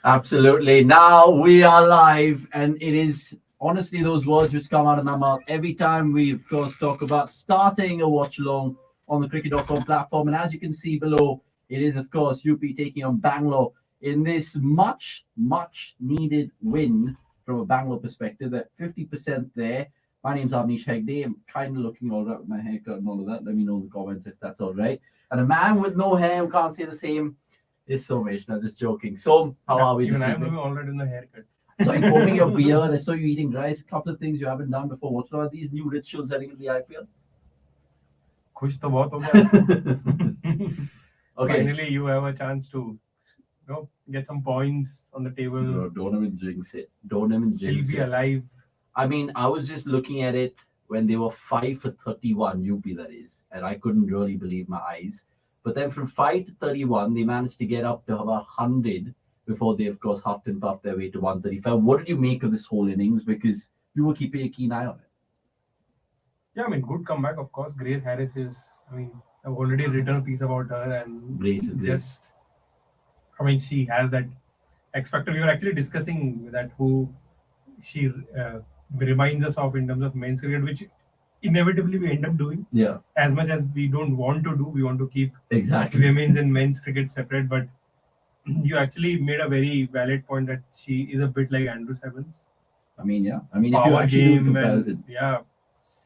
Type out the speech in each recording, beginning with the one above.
Absolutely. Now we are live, and it is honestly those words which come out of my mouth every time we, of course, talk about starting a watch along on the cricket.com platform. And as you can see below, it is, of course, UP taking on Bangalore in this much needed win from a Bangalore perspective. At 50% there. My name's Avnish Hegde. I'm kind of looking all right with my haircut and all of that. Let me know in the comments if that's all right. And a man with no hair who can't say the same is Somesh. No, just joking. So, how are we? Even this I'm evening? looking already in the haircut. So, you're combing your beard. I saw you eating rice. A couple of things you haven't done before. What are these new rituals heading into the IPL? खुश तो बहुत हो गया. Okay. Finally, you have a chance to get some points on the table. Bro, don't even jinx it. Don't even Still jinx be it. alive. I mean, I was just looking at it when they were 5 for 31, UP that is, and I couldn't really believe my eyes. But then from 5 to 31, they managed to get up to about 100 before they, of course, huffed and puffed their way to 135. What did you make of this whole innings? Because you were keeping a keen eye on it. Yeah, I mean, good comeback, of course. Grace Harris is, I've already written a piece about her, and Grace is great. she has that X factor. We were actually discussing that who she reminds us of in terms of men's cricket, which inevitably we end up doing. Yeah. As much as we don't want to do, we want to keep Exactly. women's and men's cricket separate. But you actually made a very valid point that she is a bit like Andrew Evans. I mean, yeah. I mean, Power if you actually do a game comparison.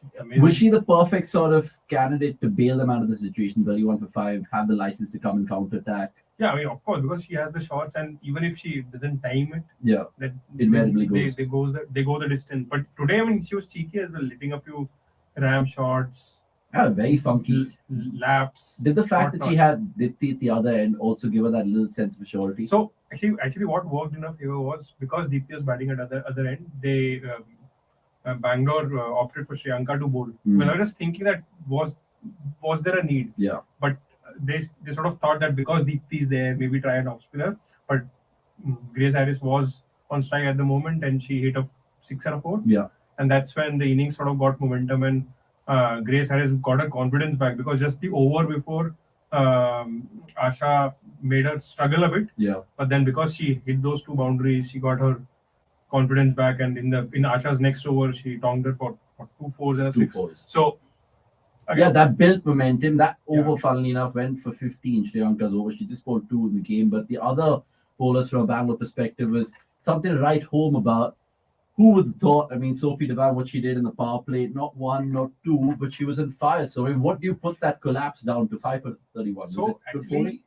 it's amazing. Was she the perfect sort of candidate to bail them out of the situation? 31 for 5, have the license to come and counter attack. Yeah, I mean, of course, because she has the shots, and even if she doesn't time it, Yeah, that invariably they go the distance. But today, I mean, she was cheeky as well, letting a few ram shots. Yeah, very funky. Laps. Did the fact that she had Dipti at the other end also give her that little sense of surety? So actually, what worked in her favor was because Dipti was batting at other end. They Bangalore opted for Sriyanka to bowl. Well, I was just thinking that was there a need? Yeah. But they sort of thought that because Deepthi is there, maybe try an off spinner. But Grace Harris was on strike at the moment, and she hit a 6 and a 4. Yeah. And that's when the innings sort of got momentum, and Grace Harris got her confidence back, because just the over before Asha made her struggle a bit. Yeah. But then because she hit those 2 boundaries, she got her confidence back, and in Asha's next over, she tonged her for 2 fours and a 6. So again, that built momentum. That over, funnily enough, went for 15. Sriyanka's over. She just bowled 2 in the game. But the other bowlers from a Bangalore perspective was something to write home about. Who would have thought? I mean, Sophie Devan, what she did in the power play, not 1, not 2, but she was on fire. So, I mean, what do you put that collapse down to? 5 for 31. So, actually,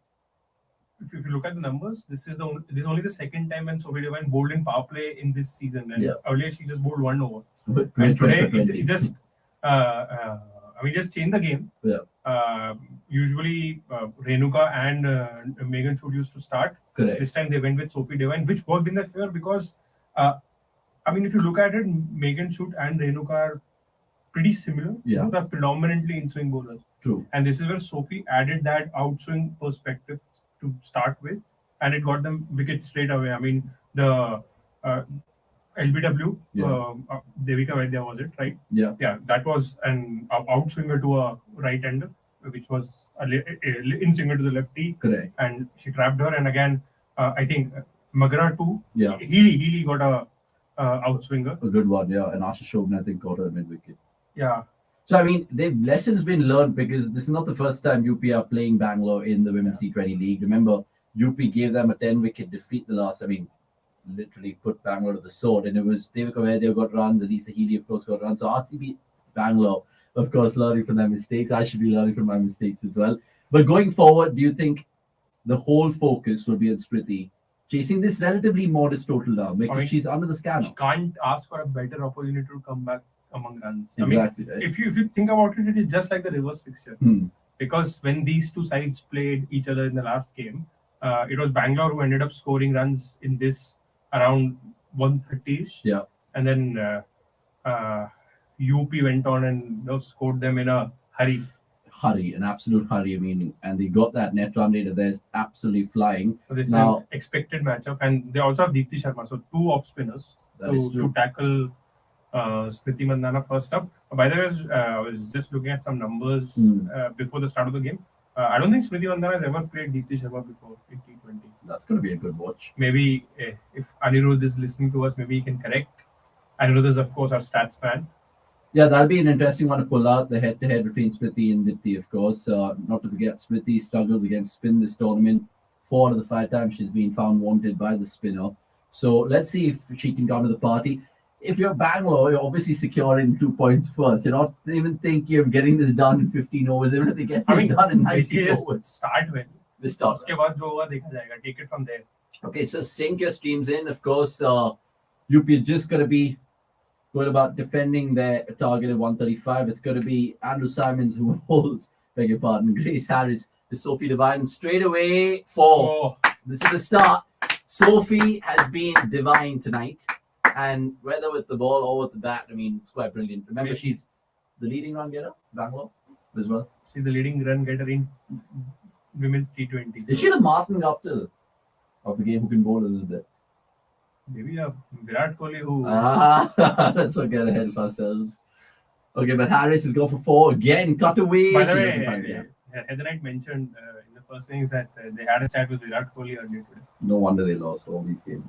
if you look at the numbers, this is only the second time when Sophie Devan bowled in power play in this season. And earlier, she just bowled 1 over. And today, it just just change the game. Yeah. Usually, Renuka and Megan Shoot used to start. Correct. This time they went with Sophie Devine, which worked in their favor because, if you look at it, Megan Shoot and Renuka are pretty similar. Yeah. They're predominantly in-swing bowlers. True. And this is where Sophie added that outswing perspective to start with, and it got them wickets straight away. I mean, the LBW, Devika Vaidya was it, right? Yeah. Yeah, that was an outswinger to a right-hander, which was in-swinger to the lefty. Correct. And she trapped her. And again, I think Magra too. Yeah. Healy got a outswinger. A good one, yeah. And Asha Shobhan, I think, got her mid-wicket. Yeah. So, I mean, the lessons been learned, because this is not the first time UP are playing Bangalore in the Women's T20 League. Remember, UP gave them a 10-wicket defeat literally put Bangalore to the sword, and it was Devika Vaidya got runs, Elisa Healy, of course, got runs. So RCB Bangalore, of course, learning from their mistakes. I should be learning from my mistakes as well. But going forward, do you think the whole focus will be on Smriti chasing this relatively modest total now, because she's under the scanner? She can't ask for a better opportunity to come back among runs. Exactly. Right. If you think about it, it is just like the reverse fixture. Because when these two sides played each other in the last game, it was Bangalore who ended up scoring runs in this around 130-ish. Yeah. And then UP went on and scored them in a hurry. An absolute hurry. I mean, and they got that net run rate. There's absolutely flying. So this is an expected matchup, and they also have Deepti Sharma, so 2 off spinners to tackle Smriti Mandhana first up. By the way, I was just looking at some numbers before the start of the game. I don't think Smriti Mandhana has ever played Deepti Sharma before in T20. That's going to be a good watch. Maybe if Anirudh is listening to us, maybe he can correct. Anirudh is, of course, our stats man. Yeah, that'll be an interesting one to pull out, the head-to-head between Smriti and Dipti, of course. Not to forget, Smriti struggles against spin this tournament. 4 out of the 5 times she's been found wanted by the spinner. So let's see if she can come to the party. If you're Bangalore, you're obviously securing 2 points first. You're not even thinking of getting this done in 15 overs, even if they get it done in 19 overs. Start well. This start. Uske baad jo hoga dekha jayega. Take it from there. Okay, so sync your streams in. Of course, UP is just going to be going about defending their target at 135. It's going to be Andrew Simons who holds, beg your pardon, Grace Harris to Sophie Devine straight away for. This is the start. Sophie has been divine tonight. And whether with the ball or with the bat, I mean, it's quite brilliant. Remember, she's the leading run getter, Bangalore, as well. She's the leading run getter in women's T20. Is she the Martin Guptill of the game who can bowl a little bit? Maybe a Virat Kohli who... let's not get ahead of ourselves. Okay, but Harris has gone for 4 again. Cut away. By the way, Heather Knight mentioned in the first innings that they had a chat with Virat Kohli earlier today. No wonder they lost all these games.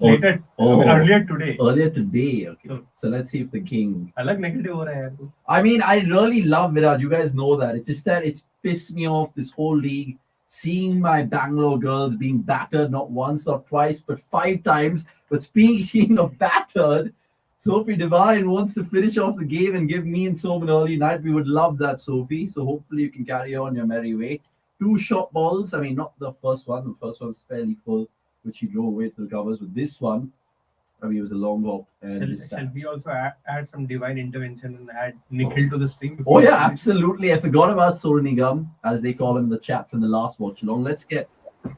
Earlier today. Earlier today. Okay. So let's see if the king. I like negative ho raha hai. I mean, I really love Virat. You guys know that. It's just that it's pissed me off this whole league. Seeing my Bangalore girls being battered not once, not twice, but 5 times. But speaking of battered, Sophie Devine wants to finish off the game and give me and Som an early night. We would love that, Sophie. So hopefully you can carry on your merry way. 2 short balls. I mean, not the first one. The first one's fairly full, which he drove away to the covers. With this one, I mean, it was a long hop. Shall we also add some divine intervention and add Nikhil to the stream? Oh, yeah, absolutely. I forgot about Soranigam, as they call him in the chat from the last watch along. Let's get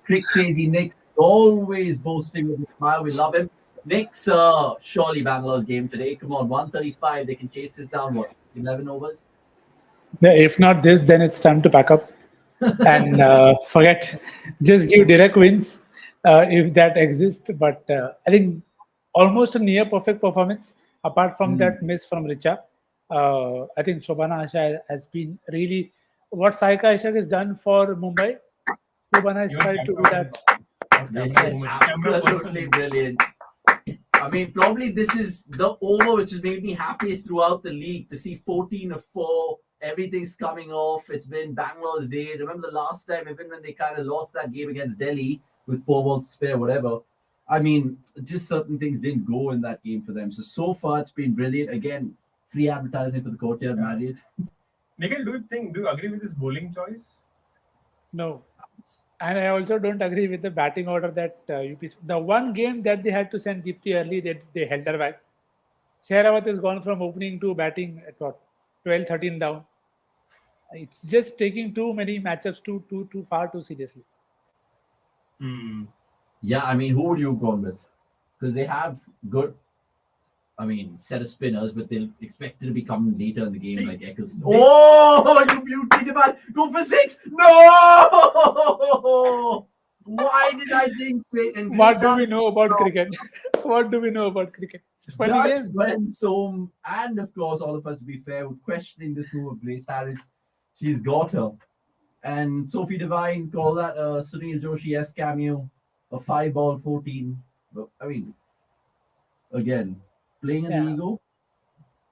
Crick Crazy Nick, always boasting with a smile. We love him. Nick's surely Bangalore's game today. Come on, 135. They can chase this down, what, 11 overs? Yeah, if not this, then it's time to pack up and forget. Just give direct wins if that exists. But I think almost a near perfect performance apart from that miss from Richa. I think Shobhana Asha has been really what Saika Ashak has done for Mumbai. Shobhana has tried to do that. This is absolutely brilliant. I mean, probably this is the over which has made me happiest throughout the league to see 14 of 4. Everything's coming off. It's been Bangalore's day. Remember the last time, even when they kind of lost that game against Delhi with 4 balls to spare, whatever. I mean, just certain things didn't go in that game for them. So far, it's been brilliant. Again, free advertising for the courtyard Marriott. Nikhil, do you agree with this bowling choice? No. And I also don't agree with the batting order that UP. The one game that they had to send Deepti early, they held her back. Shehrawat has gone from opening to batting at what, 12, 13 down. It's just taking too many matchups too far too seriously. Yeah, I mean, who would you have gone with? Because they have good, set of spinners, but they're expected to be coming later in the game, like Eccleston. Oh, you beauty divine! Go for 6! No! Why did I jinx it? And what do we know about cricket? What do we know about cricket? Just when Som, and of course, all of us, to be fair, were questioning this move of Grace Harris, she's got her. And Sophie Devine called that a Sunil Joshi-esque cameo, a 5-ball 14. But, again, playing in the ego.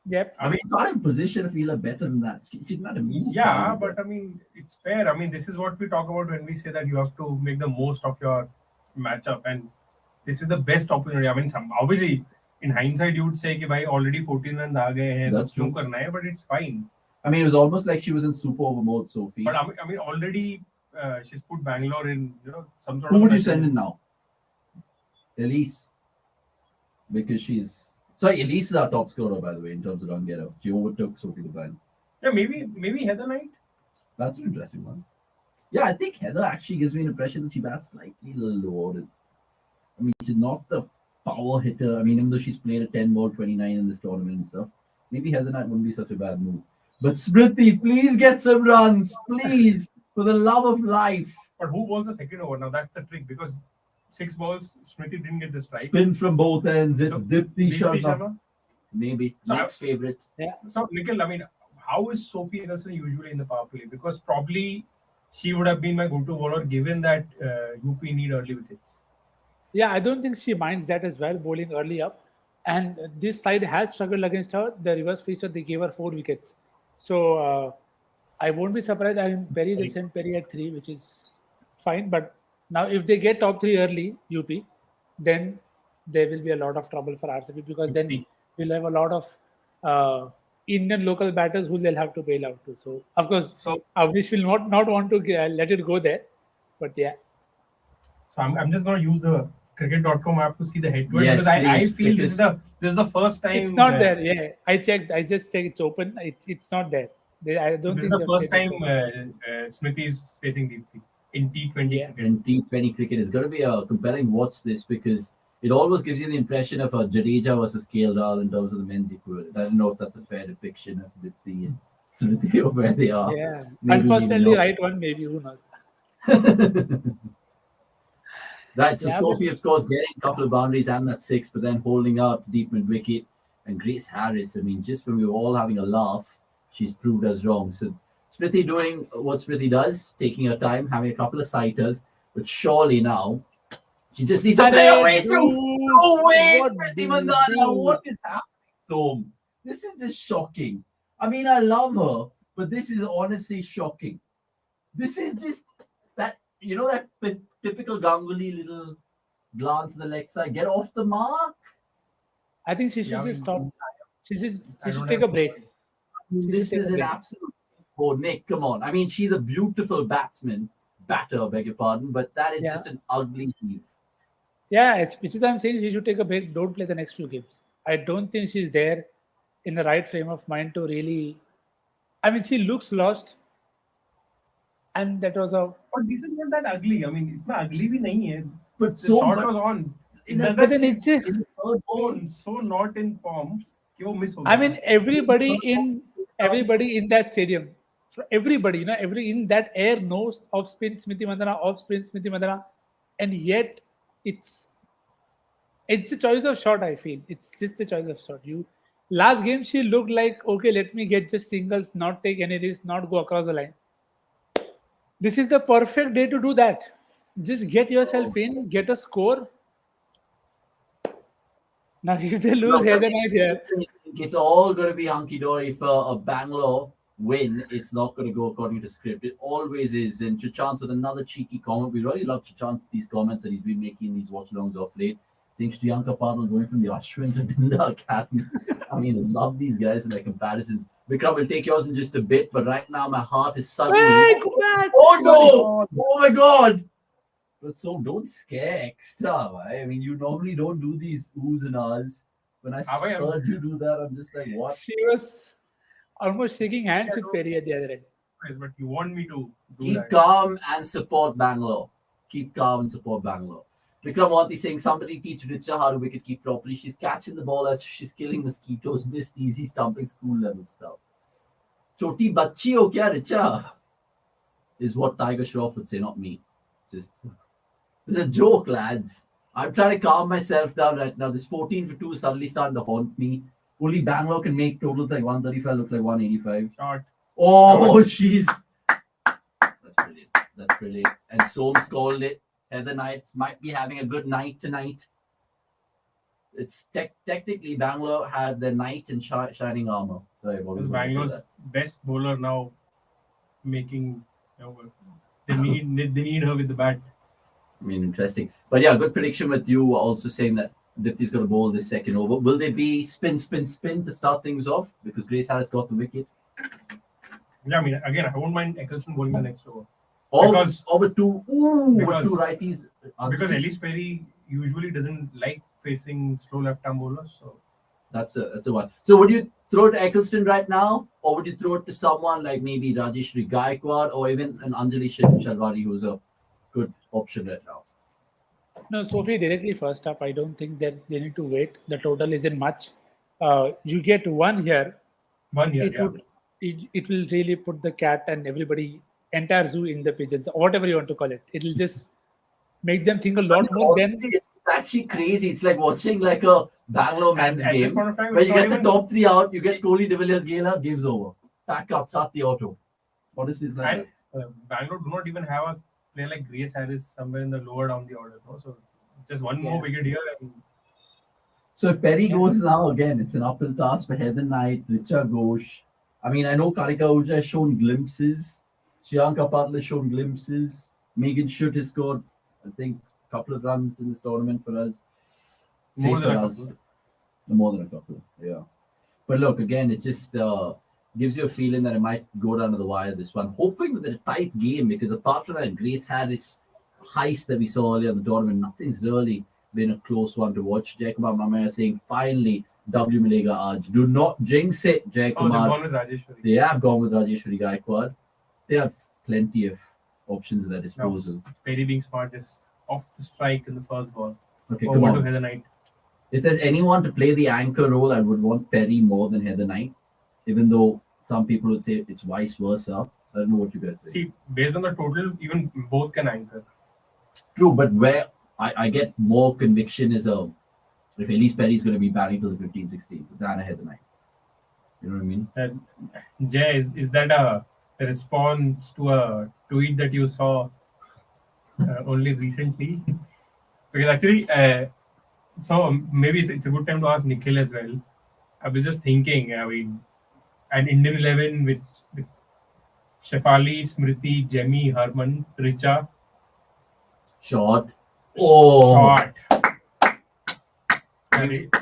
Yep. Not in position to feel better than that. She didn't have to move. Yeah, but it's fair. This is what we talk about when we say that you have to make the most of your matchup, and this is the best opportunity. Obviously, in hindsight, you would say, "Bhai, already 14 runs aa gaye hain, that's true. Karna hai," but it's fine. It was almost like she was in super over mode, Sophie. But already she's put Bangalore in, some sort of. Who would you send in now? Elise, because she's. Sorry, Elise is our top scorer, by the way, in terms of run getter. She overtook Sophie Devine. Yeah, maybe Heather Knight. That's an interesting one. Yeah, I think Heather actually gives me an impression that she bats slightly lower. She's not the power hitter. Even though she's played a 10-ball 29 in this tournament and stuff, maybe Heather Knight wouldn't be such a bad move. But Smriti, please get some runs, please, for the love of life. But who bowls the second over? Now that's the trick, because 6 balls, Smriti didn't get the strike. Spin from both ends. It's Dipti Sharma. Maybe. So next favorite. Yeah. So, Nikhil, how is Sophie Eccleston usually in the power play? Because probably she would have been my go-to bowler given that UP need early wickets. Yeah, I don't think she minds that as well, bowling early up. And this side has struggled against her. The reverse feature, they gave her 4 wickets. So I won't be surprised. I mean, Perry, they'll send Perry at 3, which is fine. But now, if they get top 3 early, UP, then there will be a lot of trouble for RCB because then we'll have a lot of Indian local batters who they'll have to bail out to. So, of course, So Avnish will not want to let it go there. But yeah. So I'm just gonna use the cricket.com app to see the head to head Yes, because I please, feel because this is the first time It's not there. Yeah, I checked. I just checked. It's open. It's not there. I so don't this is think the they've first played time it. Smriti is facing Deepthi in T20 Yeah. cricket. in T20 cricket is going to be a compelling watch this because it always gives you the impression of a Jadeja versus KL in terms of the men's equivalent. I don't know if that's a fair depiction of Dipti and Smriti of where they are. Yeah. Maybe Unfortunately, not. right one. Maybe who knows? Right, so Yeah, but Sophie, of course, getting a couple of boundaries and that 6, but then holding out deep mid wicket. And Grace Harris, I mean, just when we were all having a laugh, she's proved us wrong. So Smriti doing what Smriti does, taking her time, having a couple of sighters, but surely now she just needs to play away dude, through. No way, what Smriti do you Mandana, do? what is happening? So this is just shocking. I mean, I love her, but this is honestly shocking. This is just that, that typical Ganguly little glance to the leg side, get off the mark. I think she should Yeah, I just mean, stop. She I should don't take have a break. She should This take is a an break. absolute. Oh, Nick, come on. I mean, she's a beautiful batter, beg your pardon, but that is Yeah. just an ugly heave. Yeah, which is I'm saying she should take a break. Don't play the next few games. I don't think she's there in the right frame of mind to really. I mean, she looks lost, and that was a. but this is not that ugly. I mean, इतना ugly भी नहीं है. But The shot was on. It's just But that then she's it's. in the third ball, so not in form कि वो miss हो I गया. mean, everybody in that stadium, everybody, every in that air knows of spin Smriti Mandana, and yet it's the choice of shot. I feel it's just the choice of shot. Last game she looked like okay, let me get just singles, not take any risk, not go across the line. This is the perfect day to do that. Just get yourself in, get a score. Now if they lose here, then I here. it's all going to be hunky dory for a Bangalore win. It's not going to go according to script. It always is. And Chachant with another cheeky comment. We really love Chachant, these comments that he's been making in these watch-alongs off late. Saying Shriyanka Patil going from the Ashwin to Binda Academy. I mean, I love these guys and their comparisons. Vikram will take yours in just a bit, but right now my heart is suddenly. Hey, go back! Oh no! Oh my god! But so don't scare extra, right? I mean, you normally don't do these oohs and ahs. When I heard you do that, I'm just like, what? She was almost shaking hands with Perry at the other end. But you want me to do Keep that. calm and support Bangalore. Keep calm and support Bangalore. Vikram Wanti saying somebody teach Richa how to wicket keep properly. She's catching the ball as she's killing mosquitoes, missed easy stumping school level stuff. Choti bachi ho kya Richa? Is what Tiger Shroff would say, not me. Just it's a joke, lads. I'm trying to calm myself down right now. This 14 for 2 is suddenly starting to haunt me. Only Bangalore can make totals like 135 look like 185. Shot. Oh, jeez. That's brilliant. That's brilliant. And Soames called it. Heather Knights might be having a good night tonight. It's technically Bangalore had their knight in shining armor. Sorry, Bangalore's best bowler now making. They need her with the bat. I mean, interesting. But yeah, good prediction with you also saying that Dipti's going to bowl this second over. Will they be spin to start things off? Because Grace Harris got the wicket. Yeah, I mean, again, I won't mind Eccleston bowling the next over. With two righties. Because Ellis Perry usually doesn't like facing slow left-arm bowlers. So that's a one. So would you throw it to Eccleston right now? Or would you throw it to someone like maybe Rajeshri Gaikwad or even an Anjali Shalwari who's a good option right now? No, Sophie directly first up. I don't think that they need to wait. The total isn't much. You get one here. It will really put the cat and entire zoo in the pigeons, or whatever you want to call it. It'll just make them think a lot more. It's actually crazy. It's like watching like a Bangalore men's game where you get the top 3 out, you get Kohli, De Villiers, Gale out, game's over. Pack up, start the auto. Honestly, it's like Bangalore do not even have a player like Grace Harris somewhere in the lower down the order. No? So just one more wicket here. And So if Perry goes now, again, it's an uphill task for Heather Knight, Richa Ghosh. I mean, I know Karika Ahuja has shown glimpses. Shriyanka Patil has shown glimpses. Megan Schutt has scored, I think, a couple of runs in this tournament for us. more than a couple. More than a couple, yeah. But look, again, it just gives you a feeling that it might go down to the wire this one. Hoping with a tight game, because apart from that Grace Harris heist that we saw earlier in the tournament, nothing's really been a close one to watch. Jaykumar Mamaya saying, finally, W. Milega Aj. Do not jinx it, Jaykumar. Oh, they've gone with Rajeshwari. They have gone with Rajeshwari Gaikwad. They have plenty of options at their disposal. Perry being smart is off the strike in the first ball. Okay, Over come to on. Heather Knight. If there's anyone to play the anchor role, I would want Perry more than Heather Knight, even though some people would say it's vice versa. I don't know what you guys say. See, based on the total, even both can anchor. True, but where I get more conviction is if Elise Perry's going to be batting till the 15-16 than a Heather Knight. You know what I mean? Jay, is that a response to a tweet that you saw only recently? Because actually, so maybe it's a good time to ask Nikhil as well. I was just thinking, I mean, an Indian 11 with Shefali, Smriti, Jemmy, Harman, Richa. Shot. Oh. Shot. Richa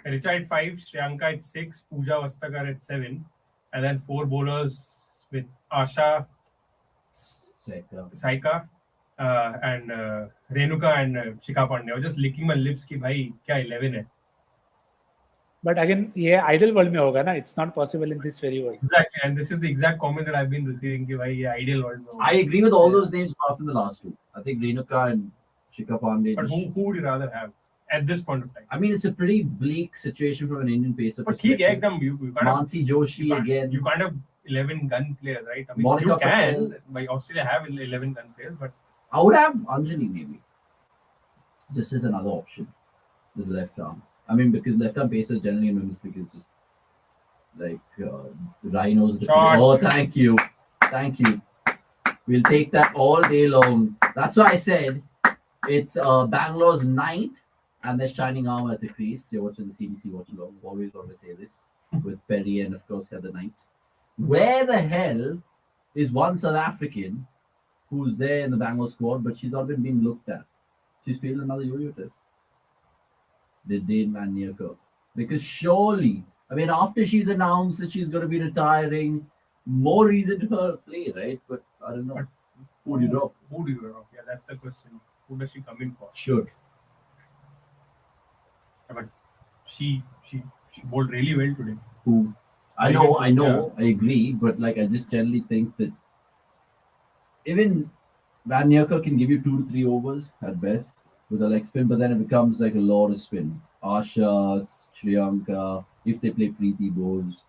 at 5, Shriyanka at 6, Pooja Vastakar at 7, and then 4 bowlers with Asha, Saika, and Renuka and Shikha Pandey. I was just licking my lips कि भाई क्या 11 है. But again, yeah, ideal world में होगा ना. It's not possible in this very world. Exactly, and this is the exact comment that I've been receiving कि भाई ये ideal world में होगा. I agree with all those names apart from the last two. I think Renuka and Shikha Pandey. But who would you rather have at this point of time? I mean, it's a pretty bleak situation from an Indian pacer But perspective. ठीक है एकदम you can't have, Mansi Joshi again. You can't have 11 gun players, right? I mean, Monica you can. Patel. Like Australia have 11 gun players, but I would have Anjali maybe. Just as another option. As left arm. I mean, because left arm pacers generally in women's cricket is just like rhinos. Oh, thank you. Thank you. We'll take that all day long. That's why I said it's Bangalore's ninth and they're shining armor at the crease. You're watching the CDC Watchalong. Always want to say this with Perry and, of course, Heather Knight. Where the hell is one South African who's there in the Bangalore squad, but she's not even being looked at? She's failed another yo-yo test. The Dane man near her. Because surely, I mean, after she's announced that she's going to be retiring, more reason to her play, right? But I don't know. Who do you drop? Who do you drop? Yeah, that's the question. Who does she come in for? Should. But she bowled really well today. Who? I know, I agree, but like I just generally think that even Van Nierker can give you 2 to 3 overs at best with a leg spin, but then it becomes like a lot of spin. Asha, Shriyanka, if they play Preeti bowls,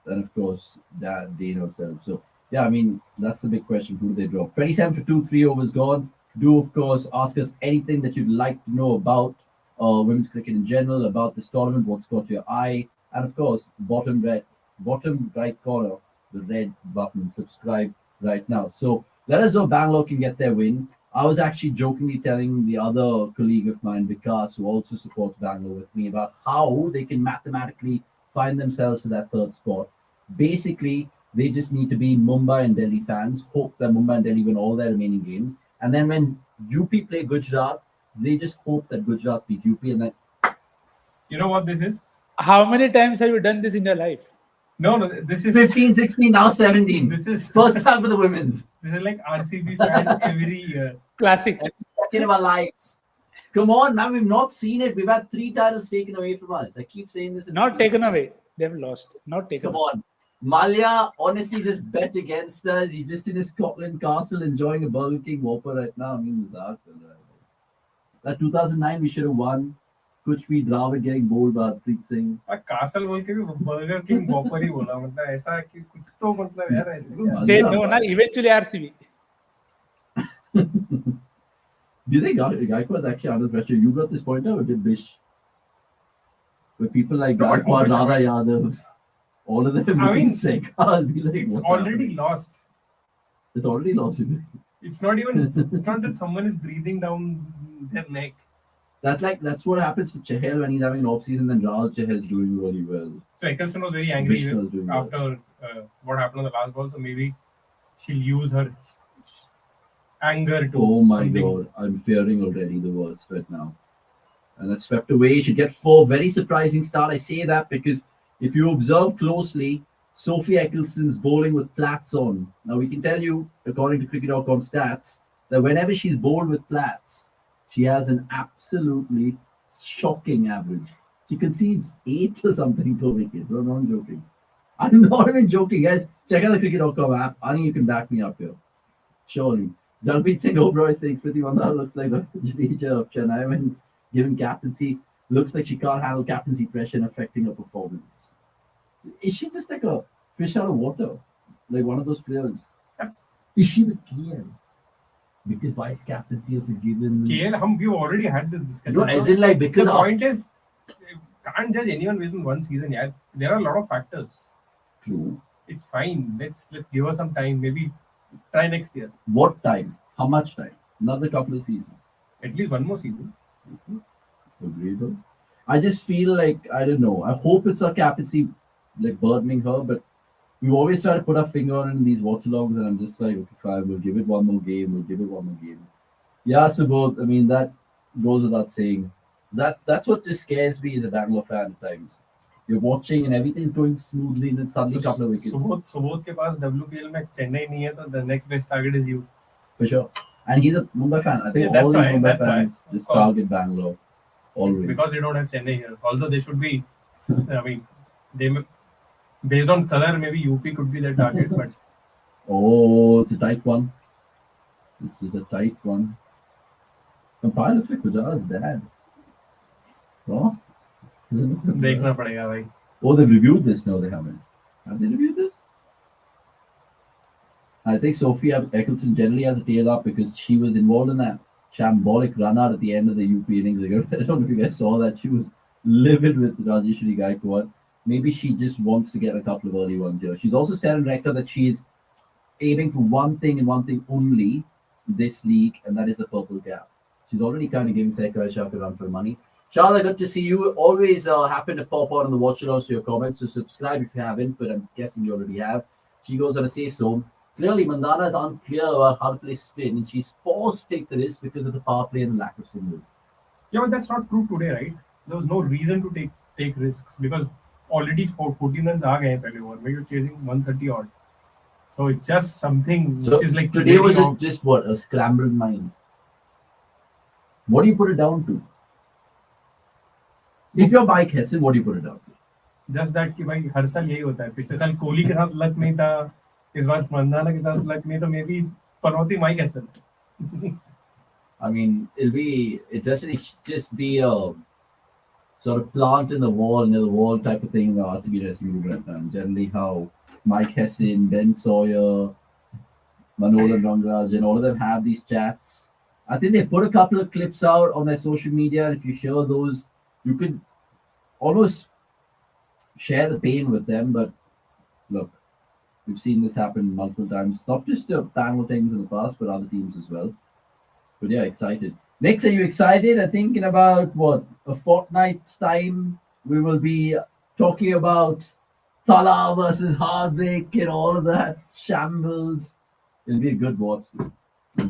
then of course Dane herself. So yeah, I mean that's the big question. Who do they drop? 27 for 2, 3 overs gone. Do of course ask us anything that you'd like to know about women's cricket in general, about this tournament, what's caught your eye, and of course bottom right corner, the red button, subscribe right now. So let us know Bangalore can get their win. I was actually jokingly telling the other colleague of mine, Vikas, who also supports Bangalore with me, about how they can mathematically find themselves to that 3rd spot. Basically, they just need to be Mumbai and Delhi fans, hope that Mumbai and Delhi win all their remaining games. And then when UP play Gujarat, they just hope that Gujarat beat UP. And then, you know what this is? How many times have you done this in your life? No, this is 15, 16, now 17. This is first time for the women's. This is like RCB fan every year. Classic. Every second of our lives. Come on, man, we've not seen it. We've had 3 titles taken away from us. I keep saying this. Not taken away. They've lost. Not taken. Come on. Malia honestly just bet against us. He's just in his Scotland castle enjoying a Burger King Whopper right now. I mean, that 2009 we should have won. Kuch bhi Dravid getting bowled by Preet Singh. Castle बोल के भी Burger King Whopper ही बोला, मतलब ऐसा कि कुछ तो मतलब यार ऐसे क्या? They know ना eventually RCB. Do you think Gaikwad is actually under pressure? You brought this point out, or did Bish? Where people like Gaikwad, Radha Yadav, all of them I mean, sick. I'll be like, it's what's already happening? lost. It's already lost. It's not even. It's not that someone is breathing down their neck. That's what happens to Chahal when he's having an off season. Then Rahul Chahal is doing really well. So Eccleston was very angry Vishnu was doing well. after what happened on the last ball. So maybe she'll use her anger to. Oh my something. God, I'm fearing already the worst right now. And that's swept away. She get 4. Very surprising start. I say that because if you observe closely, Sophie Eccleston's bowling with plats on. Now we can tell you, according to cricket.com stats, that whenever she's bowled with plats, she has an absolutely shocking average. She concedes 8 or something per wicket. No, I'm joking. I'm not even joking, guys. Check out the cricket.com app. I think you can back me up here. Surely. Jalpreet Singh Oberoi saying Smriti Mandhana looks like a Jadeja of Chennai when given captaincy. Looks like she can't handle captaincy pressure and affecting her performance. Is she just like a fish out of water? Like one of those players? Is she with KL? Because vice captaincy is a given. KL, we've already had this discussion. No, as in like because the point is, can't judge anyone within one season. Yeah, there are a lot of factors. True. It's fine. Let's give her some time. Maybe try next year. What time? How much time? Another couple of seasons. At least one more season. Agreed. I just feel like I don't know. I hope it's her captaincy like burdening her, but we always try to put our finger on it in these watch-alongs, and I'm just like, okay, fine, we'll give it one more game. We'll give it one more game. Yeah, so both. I mean, that goes without saying. That's what just scares me as a Bangalore fan at times. You're watching and everything's going smoothly, and then suddenly a couple of wickets. Subodh के पास WPL में Chennai नहीं है, तो the next best target is you. For sure. And he's a Mumbai fan. I think Yeah, all these that's why, Mumbai that's fans why. just target Bangalore. Always. Because they don't have Chennai here. Although they should be, I mean, they based on color, maybe UP could be their target, but Oh, it's a tight one. This is a tight one. Compile looks like Pujara's dad. Oh? देखना पड़ेगा भाई. Oh, they've reviewed this? No, they haven't. Have they reviewed this? I think Sophie Eccleston generally has a tail up because she was involved in that shambolic run out at the end of the UP innings. I don't know if you guys saw that. She was livid with Rajeshwari Gaikwad. Maybe she just wants to get a couple of early ones here. She's also set on record that she's aiming for one thing and one thing only this league, and that is the purple cap. She's already kind of giving Sekhar Shah a run for money. Sharda, good to see you. Always happen to pop out on the watch along to your comments, so subscribe if you haven't, but I'm guessing you already have. She goes on to say so. Clearly, Mandhana is unclear about how to play spin, and she's forced to take the risk because of the power play and the lack of singles. Yeah, but that's not true today, right? There was no reason to take risks because already 14 runs are गए पहले over में. You're chasing 130 odd. So it's just something So which is like today was it just what, a scrambled mind? What do you put it down to? If you're Mike Hesson, what do you put it down to? Just that कि भाई हर साल यही होता है. पिछले साल कोहली के साथ लक नहीं था. इस बार मंदाना के साथ लक नहीं, तो maybe Panauti Mike Hesson. I mean, it doesn't just be a sort of plant in the wall, near the wall type of thing in the RCB dressing room right now. Generally, how Mike Hesson, Ben Sawyer, Manolan Rangraj, and all of them have these chats. I think they put a couple of clips out on their social media, and if you share those, you could almost share the pain with them. But look, we've seen this happen multiple times, not just to Bangalore teams in the past, but other teams as well. But yeah, excited. Next, are you excited? I think in about, a fortnight's time, we will be talking about Tala versus Hardik and all of that shambles. It'll be a good watch.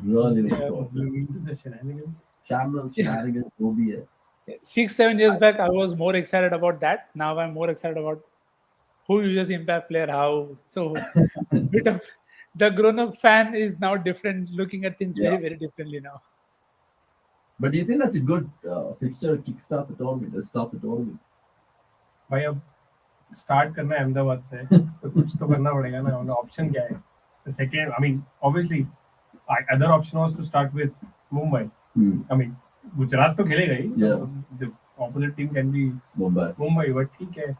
Really looking forward. Shambles, shenanigans, will be it. 6-7 years back, I was more excited about that. Now I'm more excited about who uses impact player, how. So bit of the grown-up fan is now different, looking at things very, very differently now. But do you think that's a good fixture to kickstart the tournament? Let's start the tournament. भाई अब start करना है अहमदाबाद से, तो कुछ तो करना पड़ेगा ना. Option क्या है? The second, I mean, obviously, other option was to start with Mumbai. I mean, Gujarat तो खेलेगा ही. Yeah. The opposite team can be Mumbai, but ठीक है.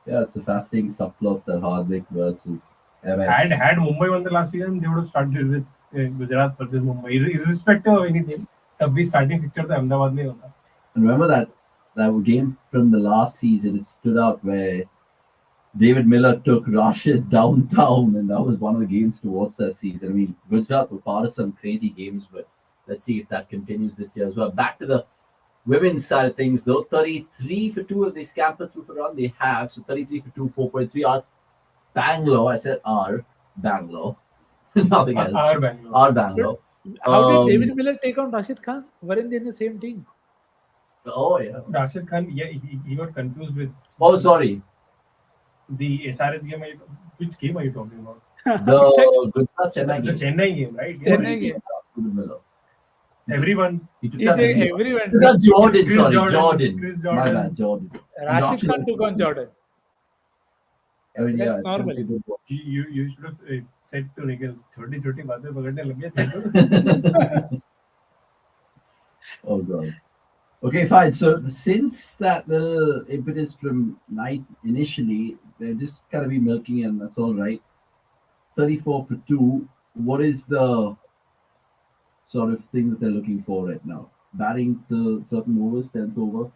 Yeah, it's a fascinating subplot that Hardik versus MS. Had Mumbai won the last season, they would have started with Gujarat versus Mumbai, irrespective of anything. तब भी starting picture तो अहमदाबाद में होता. And remember that game from the last season, it stood out where David Miller took Rashid downtown, and that was one of the games to watch that season. I mean, Gujarat were part of some crazy games, but let's see if that continues this year as well. Back to the women's side of things, though. 33 for 2 of they scampered through for run. They have. So 33 for 2, 4.3 hours. Bangalore. I said Bangalore. Nothing else. Bangalore. Bangalore. How did David Miller take on Rashid Khan? Weren't they in the same team? Oh, yeah. Rashid Khan, yeah, he got confused with. Oh, sorry. The SRH game. Which game are you talking about? The Gujarat Chennai The game. Chennai game, right? Chennai game. Miller. Everyone. He took Everyone. Jordan. Chris Sorry, Jordan. Jordan. Chris My Jordan. bad, Jordan. Rashid Khan took on Jordan. I mean, That's it's normal. gonna be a good watch. You should have said to Nikhil, छोटी बातें पकड़ने लग गया. Oh god. Okay, fine. So since that little impetus from Knight initially, they're just kind of be milking, and that's all right. 34 for 2. What is the sort of thing that they're looking for right now? Batting to certain overs, 10th over.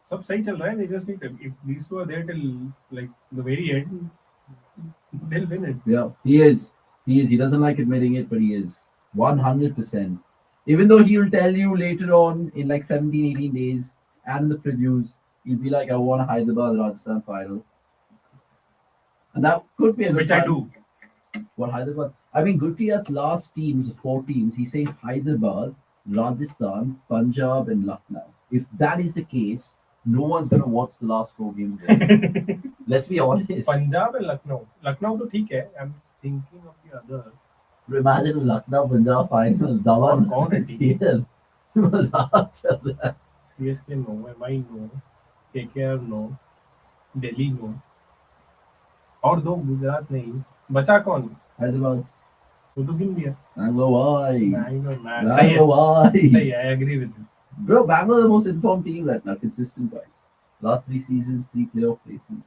सब सही चल रहा है. They just need to, if these two are there till like the very end, they'll win it. Yeah, he is. He doesn't like admitting it, but he is 100%. Even though he'll tell you later on in like 17, 18 days and the previews, he'll be like, I want a Hyderabad Rajasthan final. And that could be a good Which I final. do. What Hyderabad? I mean, Gurpriyat's last teams, 4 teams, he's saying Hyderabad, Rajasthan, Punjab, and Lucknow. If that is the case, no one's going to watch the last 4 games. Let's be honest. Punjab and Lucknow. Lucknow तो ठीक है. I'm thinking of the other. Imagine Lucknow Punjab final. Dhawan was here. It was hard. CSK no, MI no, KKR no, Delhi no. और 2 गुजरात नहीं. बचा कौन? Hyderabad. वो तो गिन दिया. Bangalore. Bangalore. Bangalore. सही है. I agree with you. Bro, Bangalore is the most informed team right now, consistent wise. Last 3 seasons, 3 playoff places.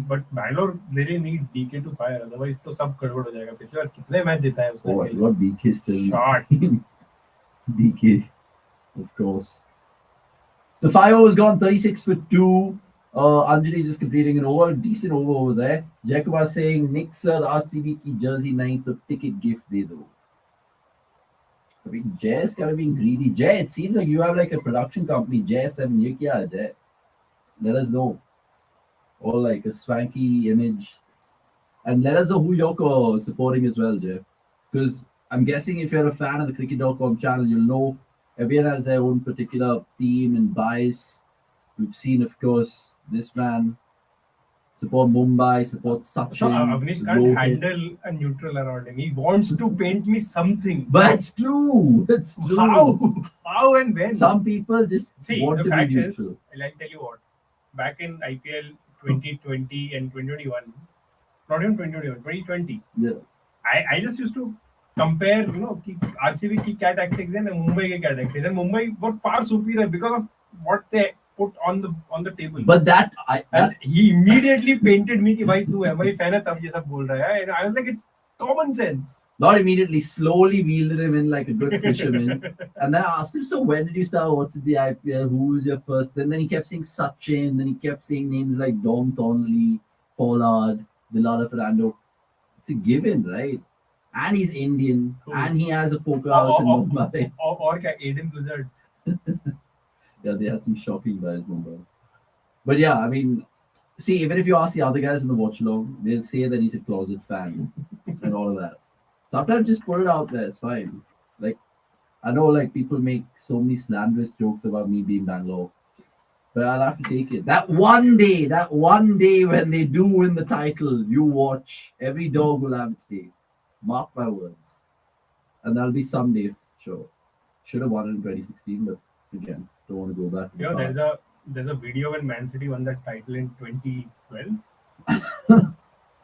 But Bangalore really need DK to fire. Otherwise तो सब गड़बड़ हो जाएगा. पिछले बार कितने मैच जीता है उसने? Oh, I forgot DK still. Shot. DK, of course. So 5 overs gone, 36 for 2. Anjali just completing an over, decent over there. Jacob saying, Nick sir, RCB ki jersey nahi to ticket gift de do. I mean, Jay's kind of being greedy. Jay, it seems like you have like a production company. Jay 7, ye kya hai, Jay? Let us know. Or like a swanky image. And let us know who you're supporting as well, Jay. Because I'm guessing if you're a fan of the cricket.com channel, you'll know everyone has their own particular theme and bias. We've seen, of course, this man support Mumbai, support Sachin. So Avnish can't handle a neutral around him. He wants to paint me something. But it's true. It's true. How and when? Some people just want the to fact be is, neutral. I'll tell you what. Back in IPL 2020 and 2021, not even 2021, 2020. Yeah. I just used to compare, RCB ki क्या tactics and Mumbai ki क्या tactics. And Mumbai were far superior because of what they put on the table. But and he immediately painted me कि भाई तू MI fan है तब ये सब बोल रहा है. And I was like, it's common sense. Not immediately, slowly wheeled him in like a good fisherman. And then I asked him, so when did you start watching the IPL? Who was your first? And then he kept saying Sachin. Then he kept saying names like Dom Thornley, Pollard, Dilala Fernando. It's a given, right? And he's Indian. And he has a poker house in Mumbai. Or Aiden Blizzard. Yeah, they had some shocking buys, Mumbai. But yeah, I mean, see, even if you ask the other guys in the watch-along, they'll say that he's a closet fan and all of that. Sometimes just put it out there. It's fine. Like, I know like people make so many slanderous jokes about me being Bangalore, but I'll have to take it. That one day when they do win the title, you watch. Every dog will have its day. Mark my words. And that'll be someday, sure. Should have won it in 2016, but again, don't want to go back. There's a video when Man City won that title in 2012.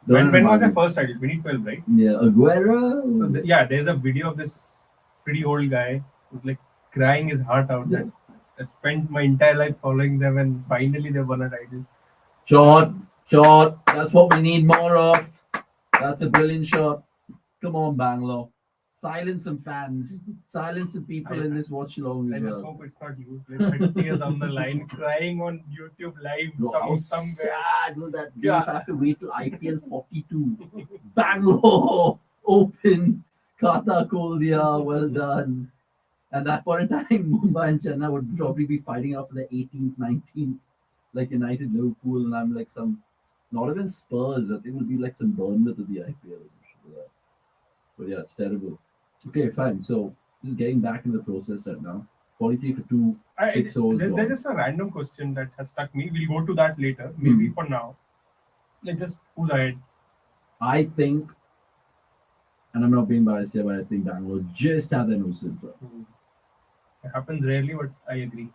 When was the first title? 2012, right? Yeah, Aguero. So there's a video of this pretty old guy who's like crying his heart out that I spent my entire life following them and finally they won a title. Shot. That's what we need more of. That's a brilliant shot. Come on, Bangalore. silence some fans, silence some people in this watch along. I just hope it's not you. Like 30 years down the line, crying on YouTube live How somewhere. sad will that be Yeah. if I have to wait till IPL 42? Bangalore Open, Kata Koldia, well done. At that point in time, Mumbai and Chennai would probably be fighting up for the 18th, 19th, like United Liverpool, and I'm like not even Spurs. I think it would be like some Bournemouth of the IPL. But yeah, it's terrible. Okay, fine. So just getting back in the process right now. 43 for 2, 6 overs. There's just a random question that has stuck me. We'll go to that later. Maybe for now. Like just who's ahead? I think, and I'm not being biased here, but I think Bangalore just have their nose in front. It happens rarely, but I agree.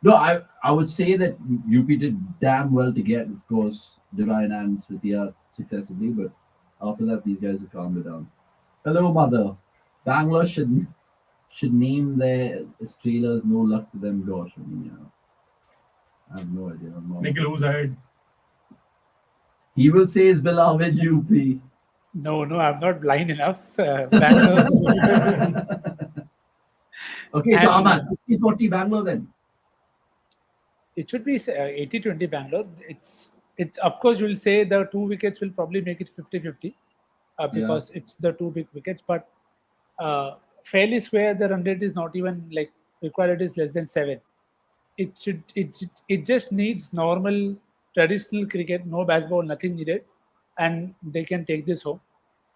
No, I would say that UP did damn well to get, of course, Divine and Smithia successively, but after that, these guys have calmed it down. Hello, mother. Bangalore should name their trailers "No Luck to Them." Gosh, I mean, I have no idea. Nikhil, who's ahead? He will say his beloved UP. No, I'm not blind enough. Bangalore. Okay, so how about 60-40 Bangalore then? It should be 80-20 Bangalore. It's of course you will say the 2 wickets will probably make it 50-50 because it's the 2 big wickets, but fairly square the run rate is not even like required is less than 7. It just needs normal traditional cricket, no baseball, nothing needed, and they can take this home.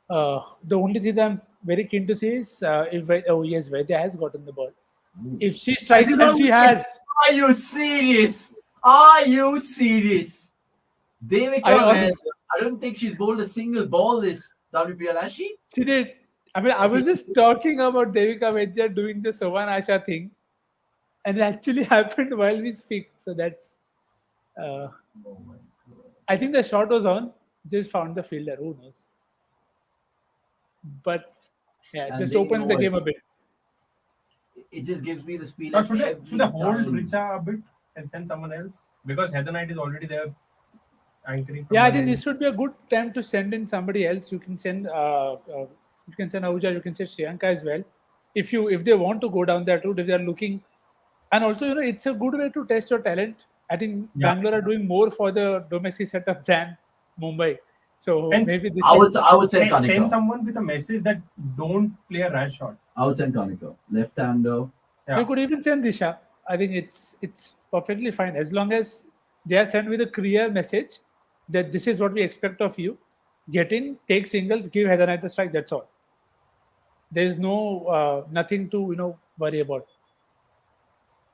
The only thing that I'm very keen to see is if Vaidya has gotten the ball. If she strikes, and she has. Are you serious? Are you serious? Devika Vaidya, I don't think she's bowled a single ball this WPL, has she? She did. I mean, I was just talking about Devika Vaidya doing the Savan Asha thing, and it actually happened while we speak. So that's. Oh my God. I think the shot was on. Just found the fielder. Who knows? But yeah, it just opens the game a bit. It just gives me this feeling. Should they hold Richa a bit and send someone else? Because Heather Knight is already there anchoring. Yeah, I think this should be a good time to send in somebody else. You can send Ahuja, you can send Shriyanka as well. If they want to go down that route, if they are looking, and also it's a good way to test your talent. I think Bangalore are doing more for the domestic setup than Mumbai. So and maybe this I would send Kanika. Send someone with a message that don't play a rash shot. I would send Kanika. Left-hander. You could even send Disha. I think it's perfectly fine as long as they are sent with a clear message that this is what we expect of you. Get in, take singles, give Heather Knight the strike. That's all. There is no nothing to worry about.